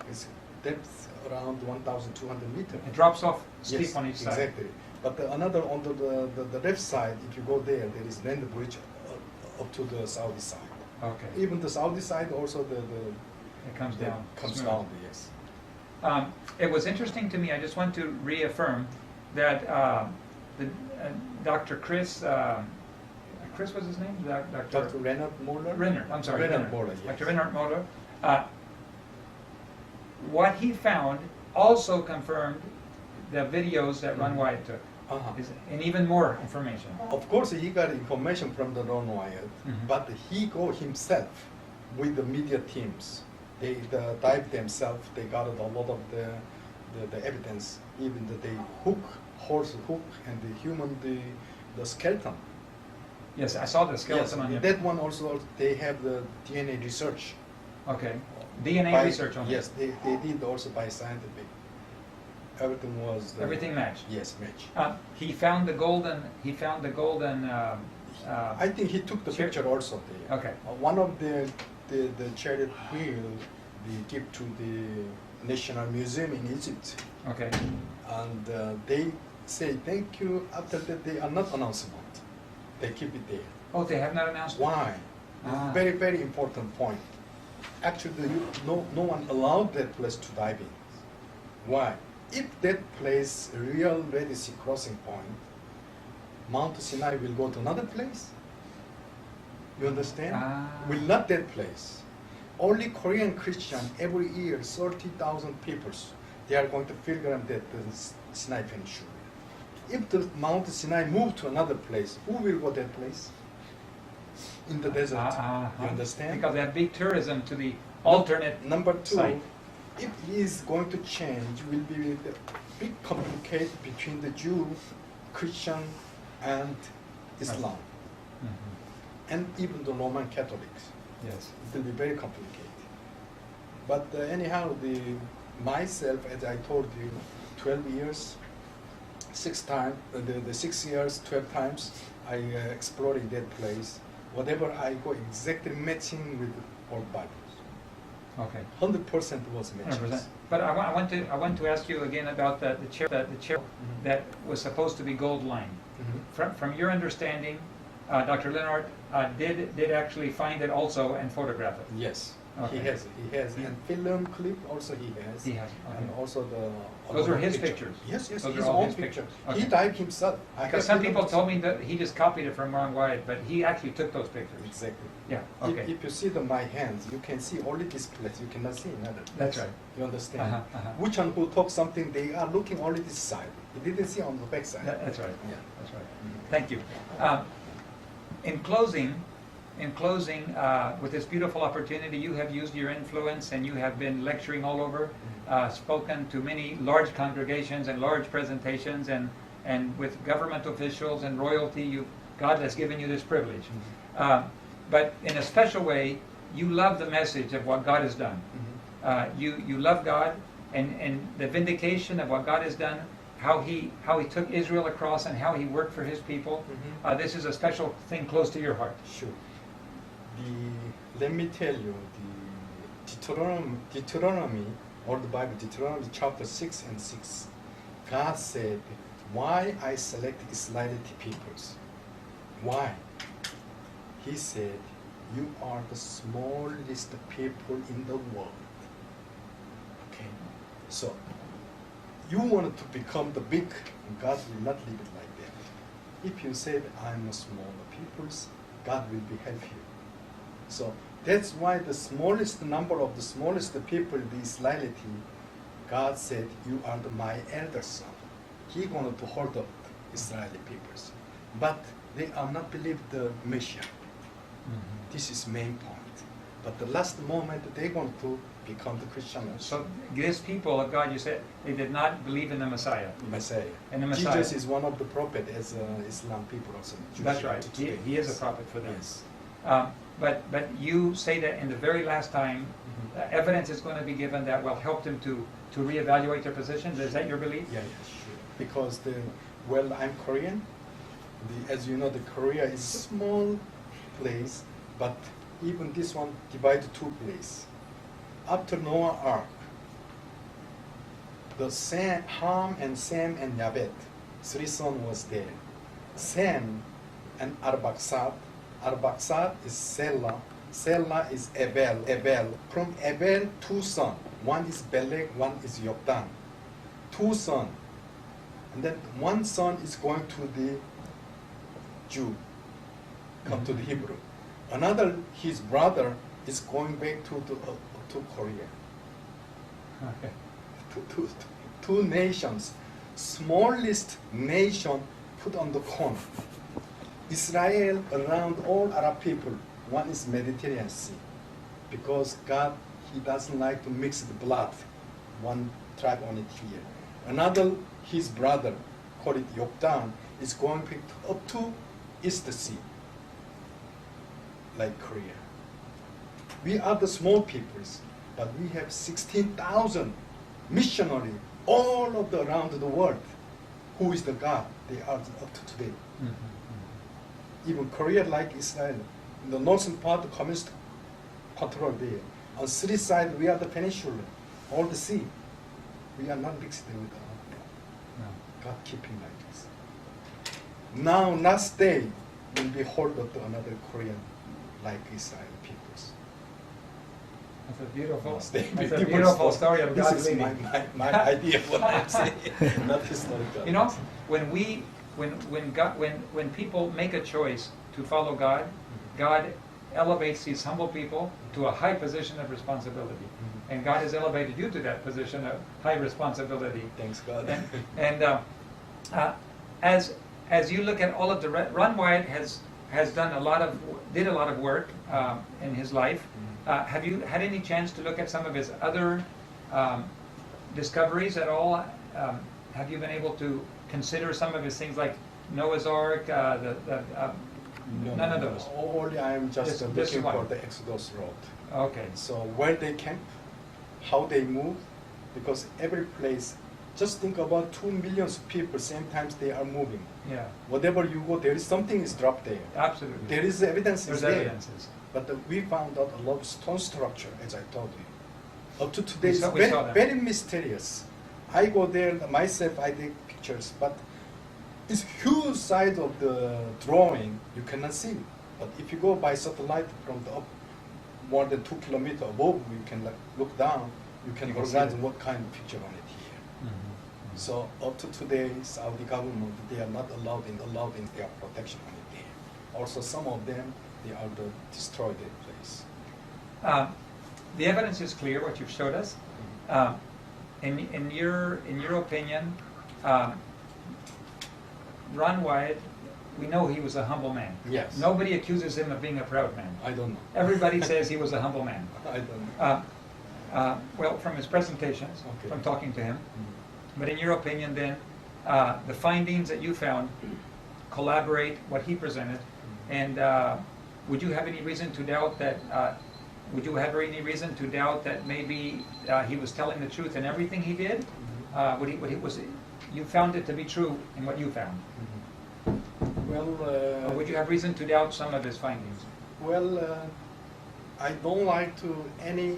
It's depth around 1,200 meters. It drops off steep Yes, on each side. exactly. But another on the left side, if you go there is land bridge up to the Saudi side. Okay. Even the Saudi side also It comes down. comes smooth. down. Yes. It was interesting to me. I just want to reaffirm that Dr. Chris was his name? Dr. Reinhard Moller. Reinhard, I'm sorry. Reinhard Moller, yes. Dr. Reinhard Moller. What he found also confirmed the videos that Ron Wyatt took, and even more information. Of course, he got information from the Ron Wyatt, Mhm. but he go himself with the media teams. They dive themselves. They got a lot of the evidence. Even that they horse hook and the human the skeleton. Yes, I saw the skeleton Yes, on him. that one also they have the DNA research. Okay. DNA By- research on him. Yes, they did also by scientific. Everything was Everything matched. Yes, match. He found the golden. He found the golden. I think he took the Chair- picture also there. Okay. One of the chariot wheel they give to the National Museum in Egypt, Okay. and they say thank you. After that, they are not announcement. They keep it there. Oh, they have not announced it? Why? Ah. Very very important point. Actually, no one allowed that place to dive in. Why? If that place real Red Sea crossing point, Mount Sinai will go to another place. You understand? Ah. Will not that place. Only Korean Christian every year 30,000 people they are going to pilgrim that the Sinai Peninsula. If the Mount Sinai move to another place, who will go that place? In the desert. You understand? Because they have big tourism to the alternate Number two, site. if he is going to change, will be the big complicate between the Jew, Christian, and Islam, and even the Roman Catholics. Yes. It will be very complicated. But anyhow, myself, as I told you, 12 years, 6 times, the 6 years, 12 times, I explored that place. Whatever I go exactly matching with all Bibles. Okay. 100% was matching. 100%. But I want to ask you again about the chair that was supposed to be gold lined. From your understanding, Dr. Leonard did actually find it also and photograph it. Yes, Okay. he has, and film clip also he has. He has. And Okay. also the. Those are other his picture. pictures? Yes, Those his are all own his picture. pictures? He Okay. dived himself. Because some people told me that he just copied it from Ron Wyatt, but he actually took those pictures. Exactly. Yeah. Okay. If you see my hands, you can see only this place. You cannot see another place. That's right. You understand? Uh-huh. Which one who talk something, they are looking only this side. He didn't see on the back side. That's right. Yeah. That's right. Thank you. In closing, with this beautiful opportunity, you have used your influence and you have been lecturing all over, spoken to many large congregations and large presentations, and with government officials and royalty. God has given you this privilege. But in a special way, you love the message of what God has done. You love God and the vindication of what God has done. How he took Israel across and how he worked for his people. This is a special thing close to your heart. Sure. Let me tell you, the Deuteronomy, or the Bible, Deuteronomy chapter 6 and 6, God said, why I select Israelite peoples? Why? He said, you are the smallest people in the world. Okay? So, you wanted to become the big, God will not leave it like that. If you said, I'm a smaller peoples, God will be help you. So that's why the smallest number of the smallest people, the Israelite, God said, you are my elder son. He wanted to hold up Israeli peoples. But they are not believe the Messiah. This is main point. But the last moment, they want to become the Christians. So this people of God, you said, they did not believe in the Messiah. Messiah. And the Messiah. Jesus is one of the prophets as Islam people also. That's right. He is a prophet for them. Yes. But you say that in the very last time, evidence is going to be given that will help them to reevaluate their position. Is that your belief? Yeah, sure. Because I'm Korean. As you know, the Korea is a small place, but even this one divided 2 places. After Noah Ark, the Ham and Sem and Yabet, 3 sons was there. Sem and Arbaxad. Arbaxad is Selah. Selah is Abel. From Abel, 2 sons. One is Beleg, one is Yoktan. 2 sons. And then 1 son is going to the Jew, come to the Hebrew. Another, his brother, is going back to Korea. Okay. Two nations, smallest nation put on the corner. Israel around all Arab people, one is Mediterranean Sea, because God, he doesn't like to mix the blood, one tribe on it here. Another, his brother, call it Yokdan, is going up to East Sea, like Korea. We are the small peoples, but we have 16,000 missionaries all of the around the world. Who is the God? They are up to today. Even Korea, like Israel, in the northern part, the communist control there. On city side, we are the peninsula, all the sea. We are not mixed with God keeping like this. Now, last day will be hold of another Korean, like Israel peoples. That's a beautiful, Last day that's will a be beautiful most- story of God This is leading. my idea of what I'm saying, not historical. You know, when people make a choice to follow God, God elevates these humble people to a high position of responsibility. And God has elevated you to that position of high responsibility. Thanks God. And as you look at all of the Ron Wyatt has done did a lot of work in his life. Have you had any chance to look at some of his other discoveries at all? Have you been able to consider some of his things like Noah's Ark? None of those. Only I am just This looking one. for the Exodus road. Okay. So where they camp, how they move, because every place, just think about 2 million people, same times they are moving. Yeah. Whatever you go, there is something is dropped there. Absolutely. There is evidence There's is there. evidences. But we found out a lot of stone structure, as I told you. Up to today, it's We saw that. very mysterious. I go there myself, I take pictures, but it's huge size of the drawing, you cannot see. But if you go by satellite from the up more than 2 kilometers above, you can look down, you can see organize it. what kind of picture on it here. So up to today, Saudi government, they are not allowed in their protection on it there. Also, some of them, they are the destroyed place. The evidence is clear, what you've showed us. In your opinion, Ron Wyatt, we know he was a humble man. Yes. Nobody accuses him of being a proud man. I don't know. Everybody says he was a humble man. I don't know. Well, from his presentations, Okay. from talking to him. But in your opinion, then, the findings that you found collaborate what he presented, and would you have any reason to doubt that? Would you have any reason to doubt that maybe he was telling the truth in everything he did? You found it to be true in what you found? Well, Or would you have reason to doubt some of his findings? I don't like to any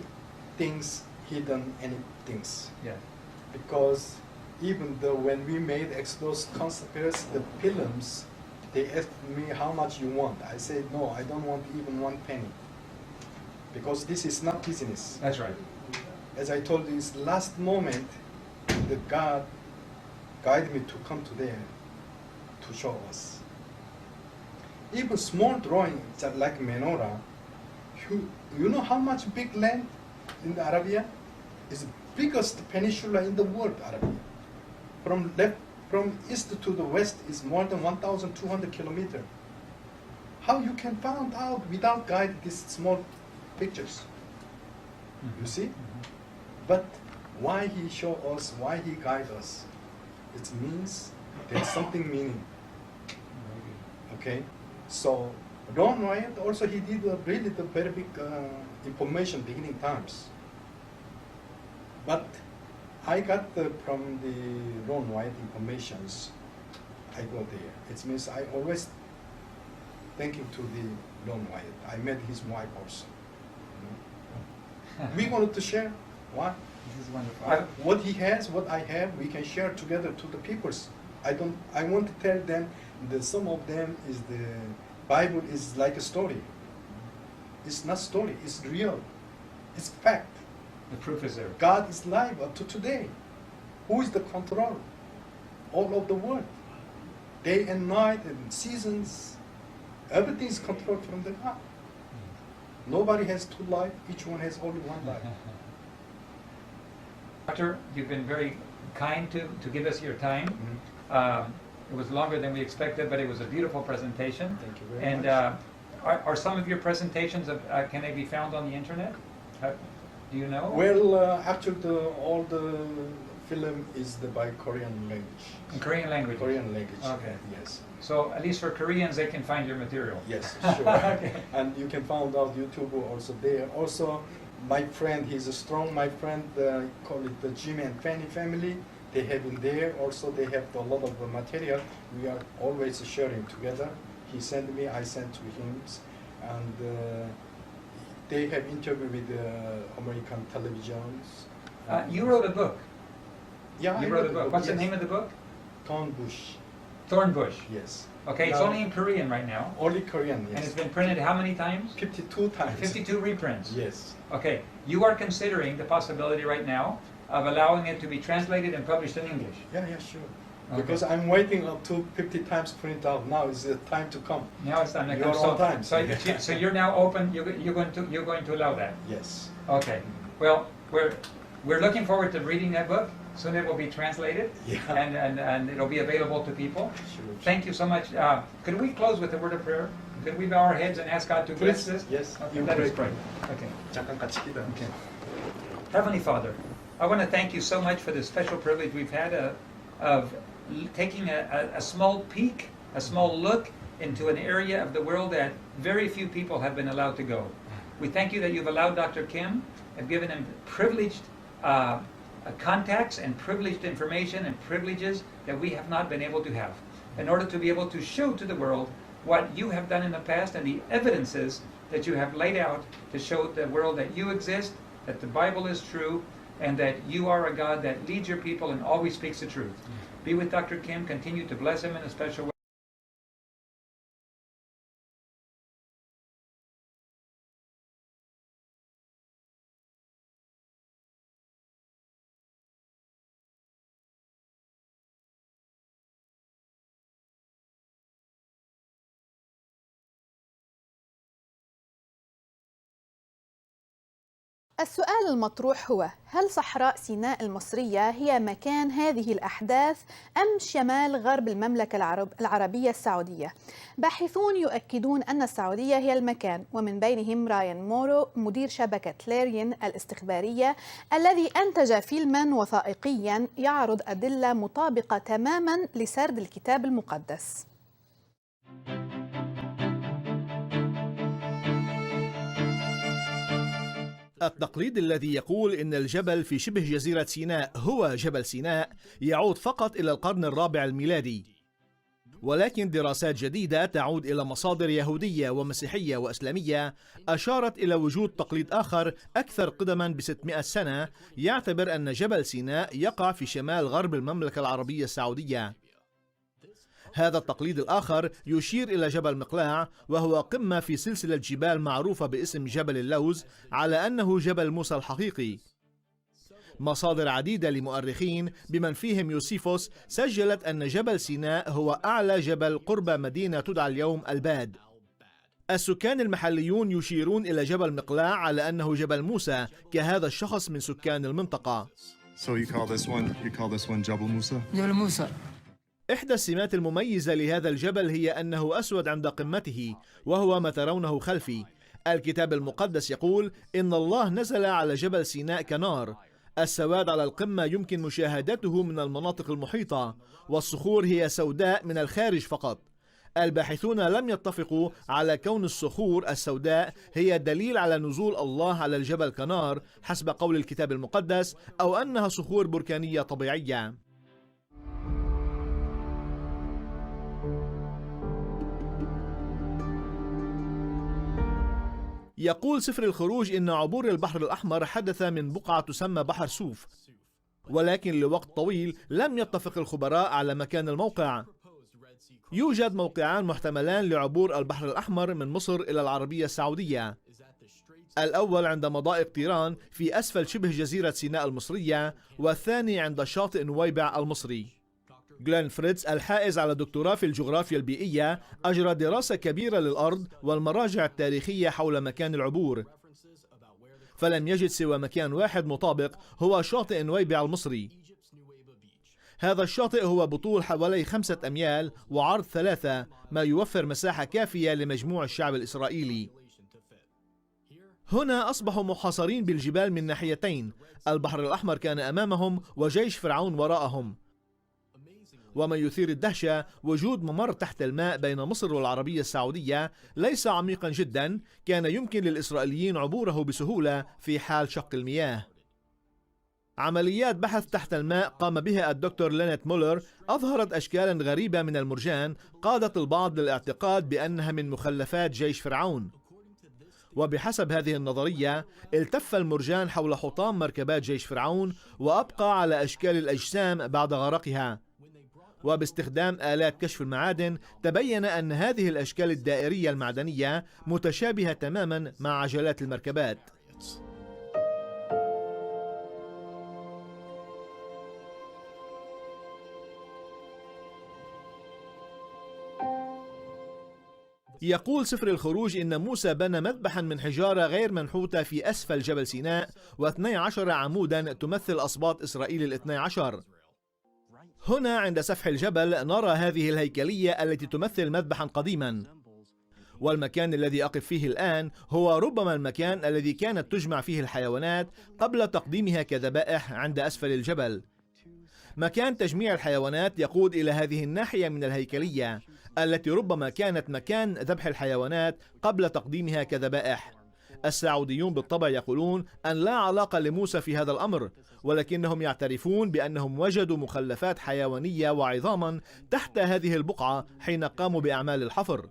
things hidden, any things, Yeah. because even though when we made Exodus conspiracy, the films, they asked me how much you want. I said no, I don't want even 1 penny, because this is not business. That's right. As I told you, it's last moment, the God guided me to come to there to show us. Even small drawing, just like menorah, you know how much big land in the Arabia? It's the biggest peninsula in the world, Arabia. From east to the west is more than 1,200 kilometers. How you can find out without guide these small pictures? You see? But why he show us, why he guide us? It means there's something meaning. Okay? So Ron Wyatt also he did really the very big information beginning times. But I got from the Ron Wyatt informations. I go there. It means I always thanking to the Ron Wyatt. I met his wife also. We wanted to share. Why? This is wonderful. What he has, what I have, we can share together to the peoples. I want to tell them that some of them is the Bible is like a story. It's not story, it's real. It's fact. The proof is there. God is live up to today. Who is the control? All of the world. Day and night and seasons. Everything is controlled from the God. Nobody has 2 lives, each one has only 1 life. Doctor, you've been very kind to give us your time. It was longer than we expected, but it was a beautiful presentation. Thank you very and much. Are some of your presentations, can they be found on the internet? Do you know? Well, actually, all the film is by Korean language. In Korean language? Korean language. Okay. Yes. So at least for Koreans, they can find your material. Yes, sure. Okay. And you can find out YouTube also there. Also, my friend, he's a strong. My friend, call it the Jim and Fanny family. They have in there. Also, they have a lot of material. We are always sharing together. He sent me, I sent to him, and they have interview with American televisions. You wrote a book. Yeah, You I wrote a the book. What's the yes. name of the book? Thornbush. Thornbush. Yes. Okay, it's Now- only in Korean right now. Only Korean, And it's yes. been printed how many times? 52 times. 52 reprints. Yes. Okay, you are considering the possibility right now of allowing it to be translated and published in English. Yeah, yeah, sure. Okay. Because I'm waiting up to 50 times print out. Now is the time to come. Now it's time to You're come. on time. So you're now open. You're going to allow that. Yes. Okay. Well, we're looking forward to reading that book. Soon it will be translated. Yeah. And it'll be available to people. Sure. Thank you so much. Could we close with a word of prayer? Could we bow our heads and ask God to bless this? Yes. Okay, You let us pray. pray. Okay. 잠깐 같이 기도해. Okay. Heavenly Father, I want to thank you so much for this special privilege we've had of taking a small peek, a small look into an area of the world that very few people have been allowed to go. We thank you that you've allowed Dr. Kim and given him privileged contacts and privileged information and privileges that we have not been able to have, in order to be able to show to the world what you have done in the past and the evidences that you have laid out to show the world that you exist, that the Bible is true, and that you are a God that leads your people and always speaks the truth. Be with Dr. Kim, continue to bless him in a special way. السؤال المطروح هو: هل صحراء سيناء المصرية هي مكان هذه الأحداث أم شمال غرب المملكة العربية السعودية؟ باحثون يؤكدون أن السعودية هي المكان، ومن بينهم رايان مورو مدير شبكة ليرين الاستخبارية الذي أنتج فيلما وثائقيا يعرض أدلة مطابقة تماما لسرد الكتاب المقدس. التقليد الذي يقول إن الجبل في شبه جزيرة سيناء هو جبل سيناء يعود فقط إلى القرن الرابع الميلادي، ولكن دراسات جديدة تعود إلى مصادر يهودية ومسيحية وإسلامية أشارت إلى وجود تقليد آخر أكثر قدما ب600 سنة يعتبر أن جبل سيناء يقع في شمال غرب المملكة العربية السعودية. هذا التقليد الآخر يشير إلى جبل مقلاع، وهو قمة في سلسلة جبال معروفة باسم جبل اللوز، على أنه جبل موسى الحقيقي. مصادر عديدة لمؤرخين بمن فيهم يوسيفوس سجلت أن جبل سيناء هو أعلى جبل قرب مدينة تدعى اليوم الباد. السكان المحليون يشيرون إلى جبل مقلاع على أنه جبل موسى كهذا الشخص من سكان المنطقة. So you call this one جبل موسى؟ جبل موسى. إحدى السمات المميزة لهذا الجبل هي أنه أسود عند قمته، وهو ما ترونه خلفي. الكتاب المقدس يقول إن الله نزل على جبل سيناء كنار. السواد على القمة يمكن مشاهدته من المناطق المحيطة، والصخور هي سوداء من الخارج فقط. الباحثون لم يتفقوا على كون الصخور السوداء هي دليل على نزول الله على الجبل كنار حسب قول الكتاب المقدس، أو أنها صخور بركانية طبيعية. يقول سفر الخروج إن عبور البحر الأحمر حدث من بقعة تسمى بحر سوف، ولكن لوقت طويل لم يتفق الخبراء على مكان الموقع. يوجد موقعان محتملان لعبور البحر الأحمر من مصر إلى العربية السعودية. الأول عند مضائق طيران في أسفل شبه جزيرة سيناء المصرية، والثاني عند شاطئ نويبع المصري. غلين فريتز الحائز على دكتوراه في الجغرافيا البيئية أجرى دراسة كبيرة للأرض والمراجع التاريخية حول مكان العبور، فلم يجد سوى مكان واحد مطابق، هو شاطئ نويبع المصري. هذا الشاطئ هو بطول حوالي 5 أميال وعرض 3، ما يوفر مساحة كافية لمجموع الشعب الإسرائيلي. هنا أصبحوا محاصرين بالجبال من ناحيتين، البحر الأحمر كان أمامهم وجيش فرعون وراءهم. وما يثير الدهشة وجود ممر تحت الماء بين مصر والعربية السعودية ليس عميقا جدا، كان يمكن للإسرائيليين عبوره بسهولة في حال شق المياه. عمليات بحث تحت الماء قام بها الدكتور لينيت مولر أظهرت أشكالا غريبة من المرجان قادت البعض للاعتقاد بأنها من مخلفات جيش فرعون. وبحسب هذه النظرية التف المرجان حول حطام مركبات جيش فرعون وأبقى على أشكال الأجسام بعد غرقها. وباستخدام آلات كشف المعادن تبين أن هذه الأشكال الدائرية المعدنية متشابهة تماما مع عجلات المركبات. يقول سفر الخروج إن موسى بنى مذبحا من حجارة غير منحوتة في أسفل جبل سيناء و12 عمودا تمثل أسباط إسرائيل ال12. هنا عند سفح الجبل نرى هذه الهيكلية التي تمثل مذبحا قديما، والمكان الذي أقف فيه الآن هو ربما المكان الذي كانت تجمع فيه الحيوانات قبل تقديمها كذبائح عند أسفل الجبل. مكان تجميع الحيوانات يقود إلى هذه الناحية من الهيكلية التي ربما كانت مكان ذبح الحيوانات قبل تقديمها كذبائح. السعوديون بالطبع يقولون أن لا علاقة لموسى في هذا الأمر، ولكنهم يعترفون بأنهم وجدوا مخلفات حيوانية وعظاما تحت هذه البقعة حين قاموا بأعمال الحفر.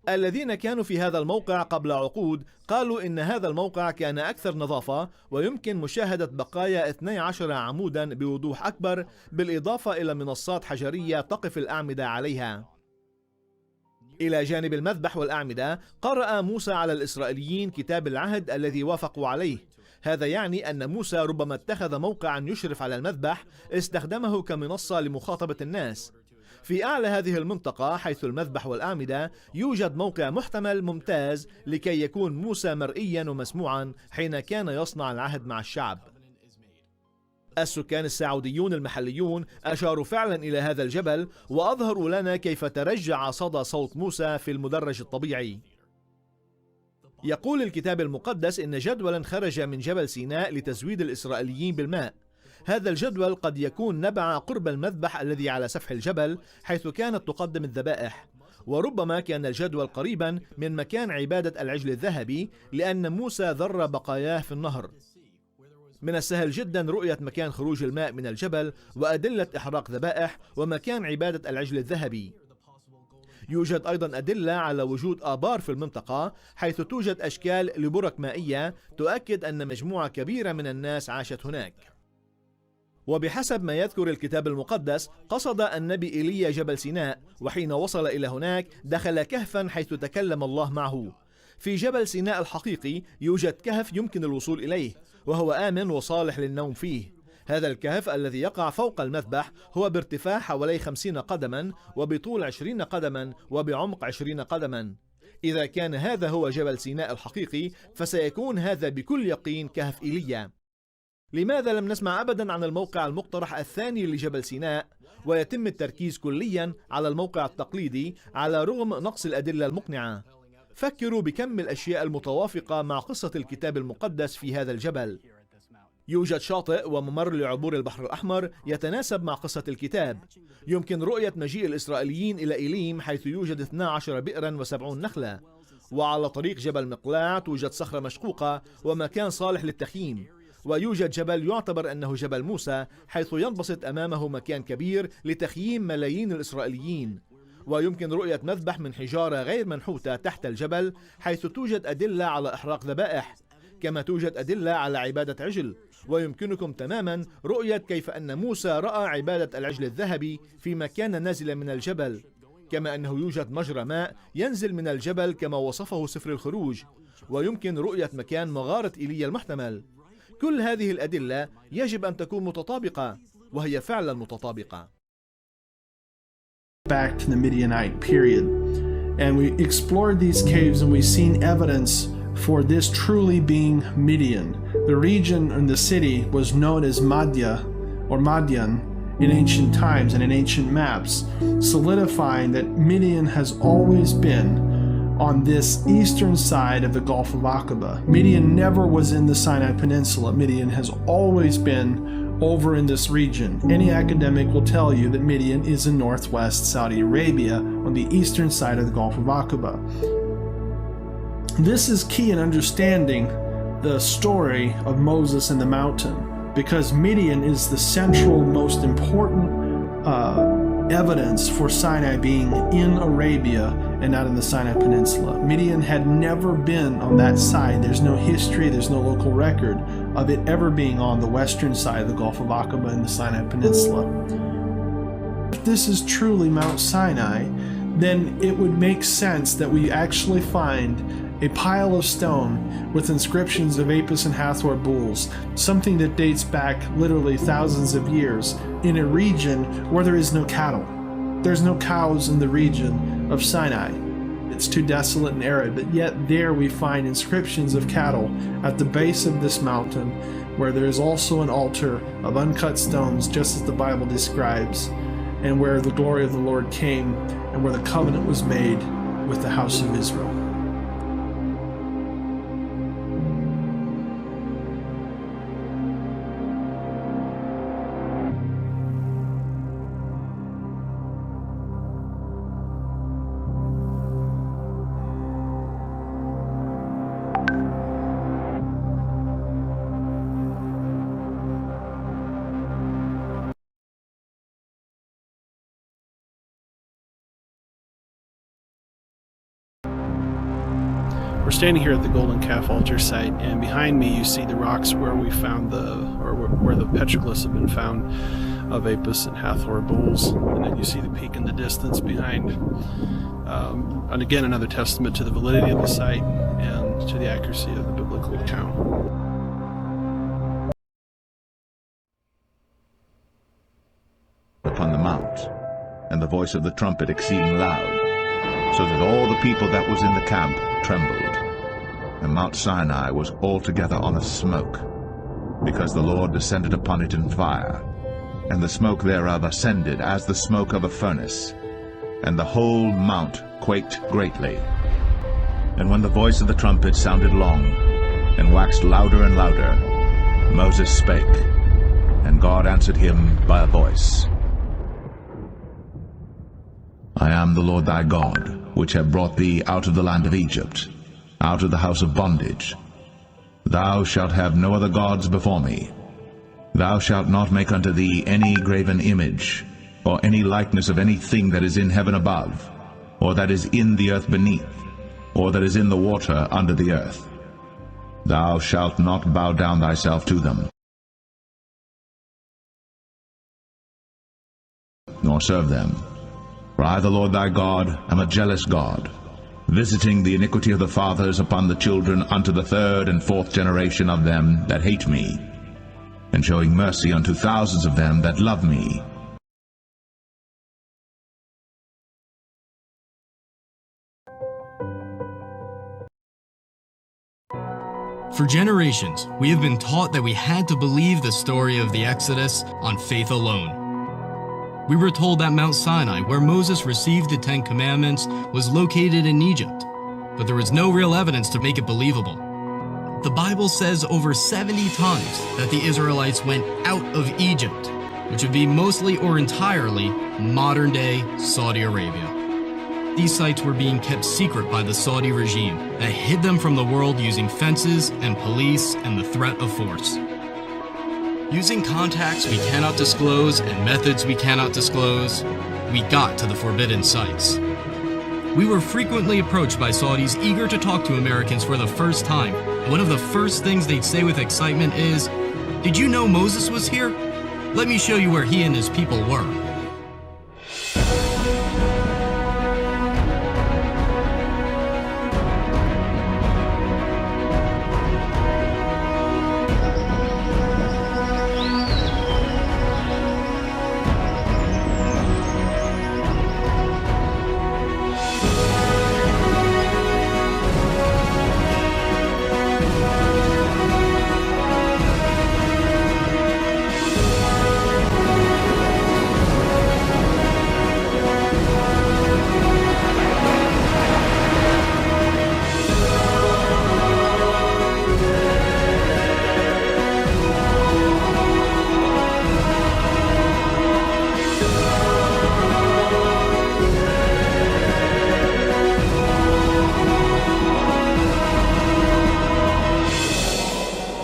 الذين كانوا في هذا الموقع قبل عقود قالوا إن هذا الموقع كان أكثر نظافة ويمكن مشاهدة بقايا 12 عمودا بوضوح أكبر، بالإضافة إلى منصات حجرية تقف الأعمدة عليها. إلى جانب المذبح والأعمدة قرأ موسى على الإسرائيليين كتاب العهد الذي وافقوا عليه. هذا يعني أن موسى ربما اتخذ موقعا يشرف على المذبح استخدمه كمنصة لمخاطبة الناس. في أعلى هذه المنطقة حيث المذبح والأعمدة يوجد موقع محتمل ممتاز لكي يكون موسى مرئيا ومسموعا حين كان يصنع العهد مع الشعب. السكان السعوديون المحليون أشاروا فعلا إلى هذا الجبل وأظهروا لنا كيف ترجع صدى صوت موسى في المدرج الطبيعي. يقول الكتاب المقدس إن جدولا خرج من جبل سيناء لتزويد الإسرائيليين بالماء. هذا الجدول قد يكون نبع قرب المذبح الذي على سفح الجبل حيث كانت تقدم الذبائح، وربما كان الجدول قريبا من مكان عبادة العجل الذهبي لأن موسى ذر بقاياه في النهر. من السهل جدا رؤية مكان خروج الماء من الجبل وأدلة إحراق ذبائح ومكان عبادة العجل الذهبي. يوجد أيضا أدلة على وجود آبار في المنطقة حيث توجد أشكال لبرك مائية تؤكد أن مجموعة كبيرة من الناس عاشت هناك. وبحسب ما يذكر الكتاب المقدس قصد النبي إيليا جبل سيناء، وحين وصل إلى هناك دخل كهفا حيث تكلم الله معه. في جبل سيناء الحقيقي يوجد كهف يمكن الوصول إليه وهو آمن وصالح للنوم فيه. هذا الكهف الذي يقع فوق المذبح هو بارتفاع حوالي 50 قدما وبطول 20 قدما وبعمق 20 قدما. إذا كان هذا هو جبل سيناء الحقيقي فسيكون هذا بكل يقين كهف إيليا. لماذا لم نسمع أبدا عن الموقع المقترح الثاني لجبل سيناء ويتم التركيز كليا على الموقع التقليدي على رغم نقص الأدلة المقنعة؟ فكروا بكم الأشياء المتوافقة مع قصة الكتاب المقدس في هذا الجبل. يوجد شاطئ وممر لعبور البحر الأحمر يتناسب مع قصة الكتاب. يمكن رؤية مجيء الإسرائيليين إلى إيليم حيث يوجد 12 بئرا و70 نخلة. وعلى طريق جبل مقلاع توجد صخرة مشقوقة ومكان صالح للتخييم. ويوجد جبل يعتبر أنه جبل موسى حيث ينبسط أمامه مكان كبير لتخييم ملايين الإسرائيليين. ويمكن رؤية مذبح من حجارة غير منحوتة تحت الجبل حيث توجد أدلة على إحراق ذبائح، كما توجد أدلة على عبادة عجل. ويمكنكم تماما رؤية كيف أن موسى رأى عبادة العجل الذهبي في مكان نازل من الجبل، كما أنه يوجد مجرى ماء ينزل من الجبل كما وصفه سفر الخروج. ويمكن رؤية مكان مغارة إيليا المحتمل. كل هذه الأدلة يجب أن تكون متطابقة، وهي فعلا متطابقة. Back to the Midianite period, and we explored these caves and we've seen evidence for this truly being Midian. The region and the city was known as Madya or Madian in ancient times and in ancient maps, solidifying that Midian has always been on this eastern side of the Gulf of Aqaba. Midian never was in the Sinai Peninsula. Midian has always been over in this region. Any academic will tell you that Midian is in northwest Saudi Arabia on the eastern side of the Gulf of Aqaba. This is key in understanding the story of Moses and the mountain, because Midian is the central, most important evidence for Sinai being in Arabia and not in the Sinai Peninsula. Midian had never been on that side. There's no history, there's no local record of it ever being on the western side of the Gulf of Aqaba in the Sinai Peninsula. If this is truly Mount Sinai, then it would make sense that we actually find a pile of stone with inscriptions of Apis and Hathor bulls, something that dates back literally thousands of years, in a region where there is no cattle. There's no cows in the region of Sinai. It's too desolate and arid, but yet there we find inscriptions of cattle at the base of this mountain, where there is also an altar of uncut stones, just as the Bible describes, and where the glory of the Lord came, and where the covenant was made with the house of Israel. We're standing here at the Golden Calf Altar site, and behind me you see the rocks where we found where the petroglyphs have been found of Apis and Hathor bulls, and then you see the peak in the distance behind. And again, another testament to the validity of the site and to the accuracy of the biblical account. Upon the mount, and the voice of the trumpet exceeding loud, so that all the people that was in the camp trembled. And Mount Sinai was altogether on a smoke, because the Lord descended upon it in fire, and the smoke thereof ascended as the smoke of a furnace, and the whole mount quaked greatly. And when the voice of the trumpet sounded long, and waxed louder and louder, Moses spake, and God answered him by a voice. I am the Lord thy God, which have brought thee out of the land of Egypt, out of the house of bondage. Thou shalt have no other gods before me. Thou shalt not make unto thee any graven image, or any likeness of anything that is in heaven above, or that is in the earth beneath, or that is in the water under the earth. Thou shalt not bow down thyself to them, nor serve them. For I, the Lord thy God, am a jealous God, visiting the iniquity of the fathers upon the children unto the third and fourth generation of them that hate me, and showing mercy unto thousands of them that love me. For generations, we have been taught that we had to believe the story of the Exodus on faith alone. We were told that Mount Sinai, where Moses received the Ten Commandments, was located in Egypt, but there was no real evidence to make it believable. The Bible says over 70 times that the Israelites went out of Egypt, which would be mostly or entirely modern-day Saudi Arabia. These sites were being kept secret by the Saudi regime that hid them from the world using fences and police and the threat of force. Using contacts we cannot disclose and methods we cannot disclose, we got to the forbidden sites. We were frequently approached by Saudis eager to talk to Americans for the first time. One of the first things they'd say with excitement is, "Did you know Moses was here? Let me show you where he and his people were."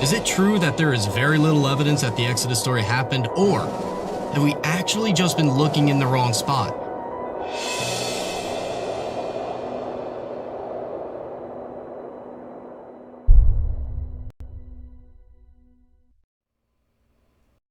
Is it true that there is very little evidence that the Exodus story happened, or have we actually just been looking in the wrong spot?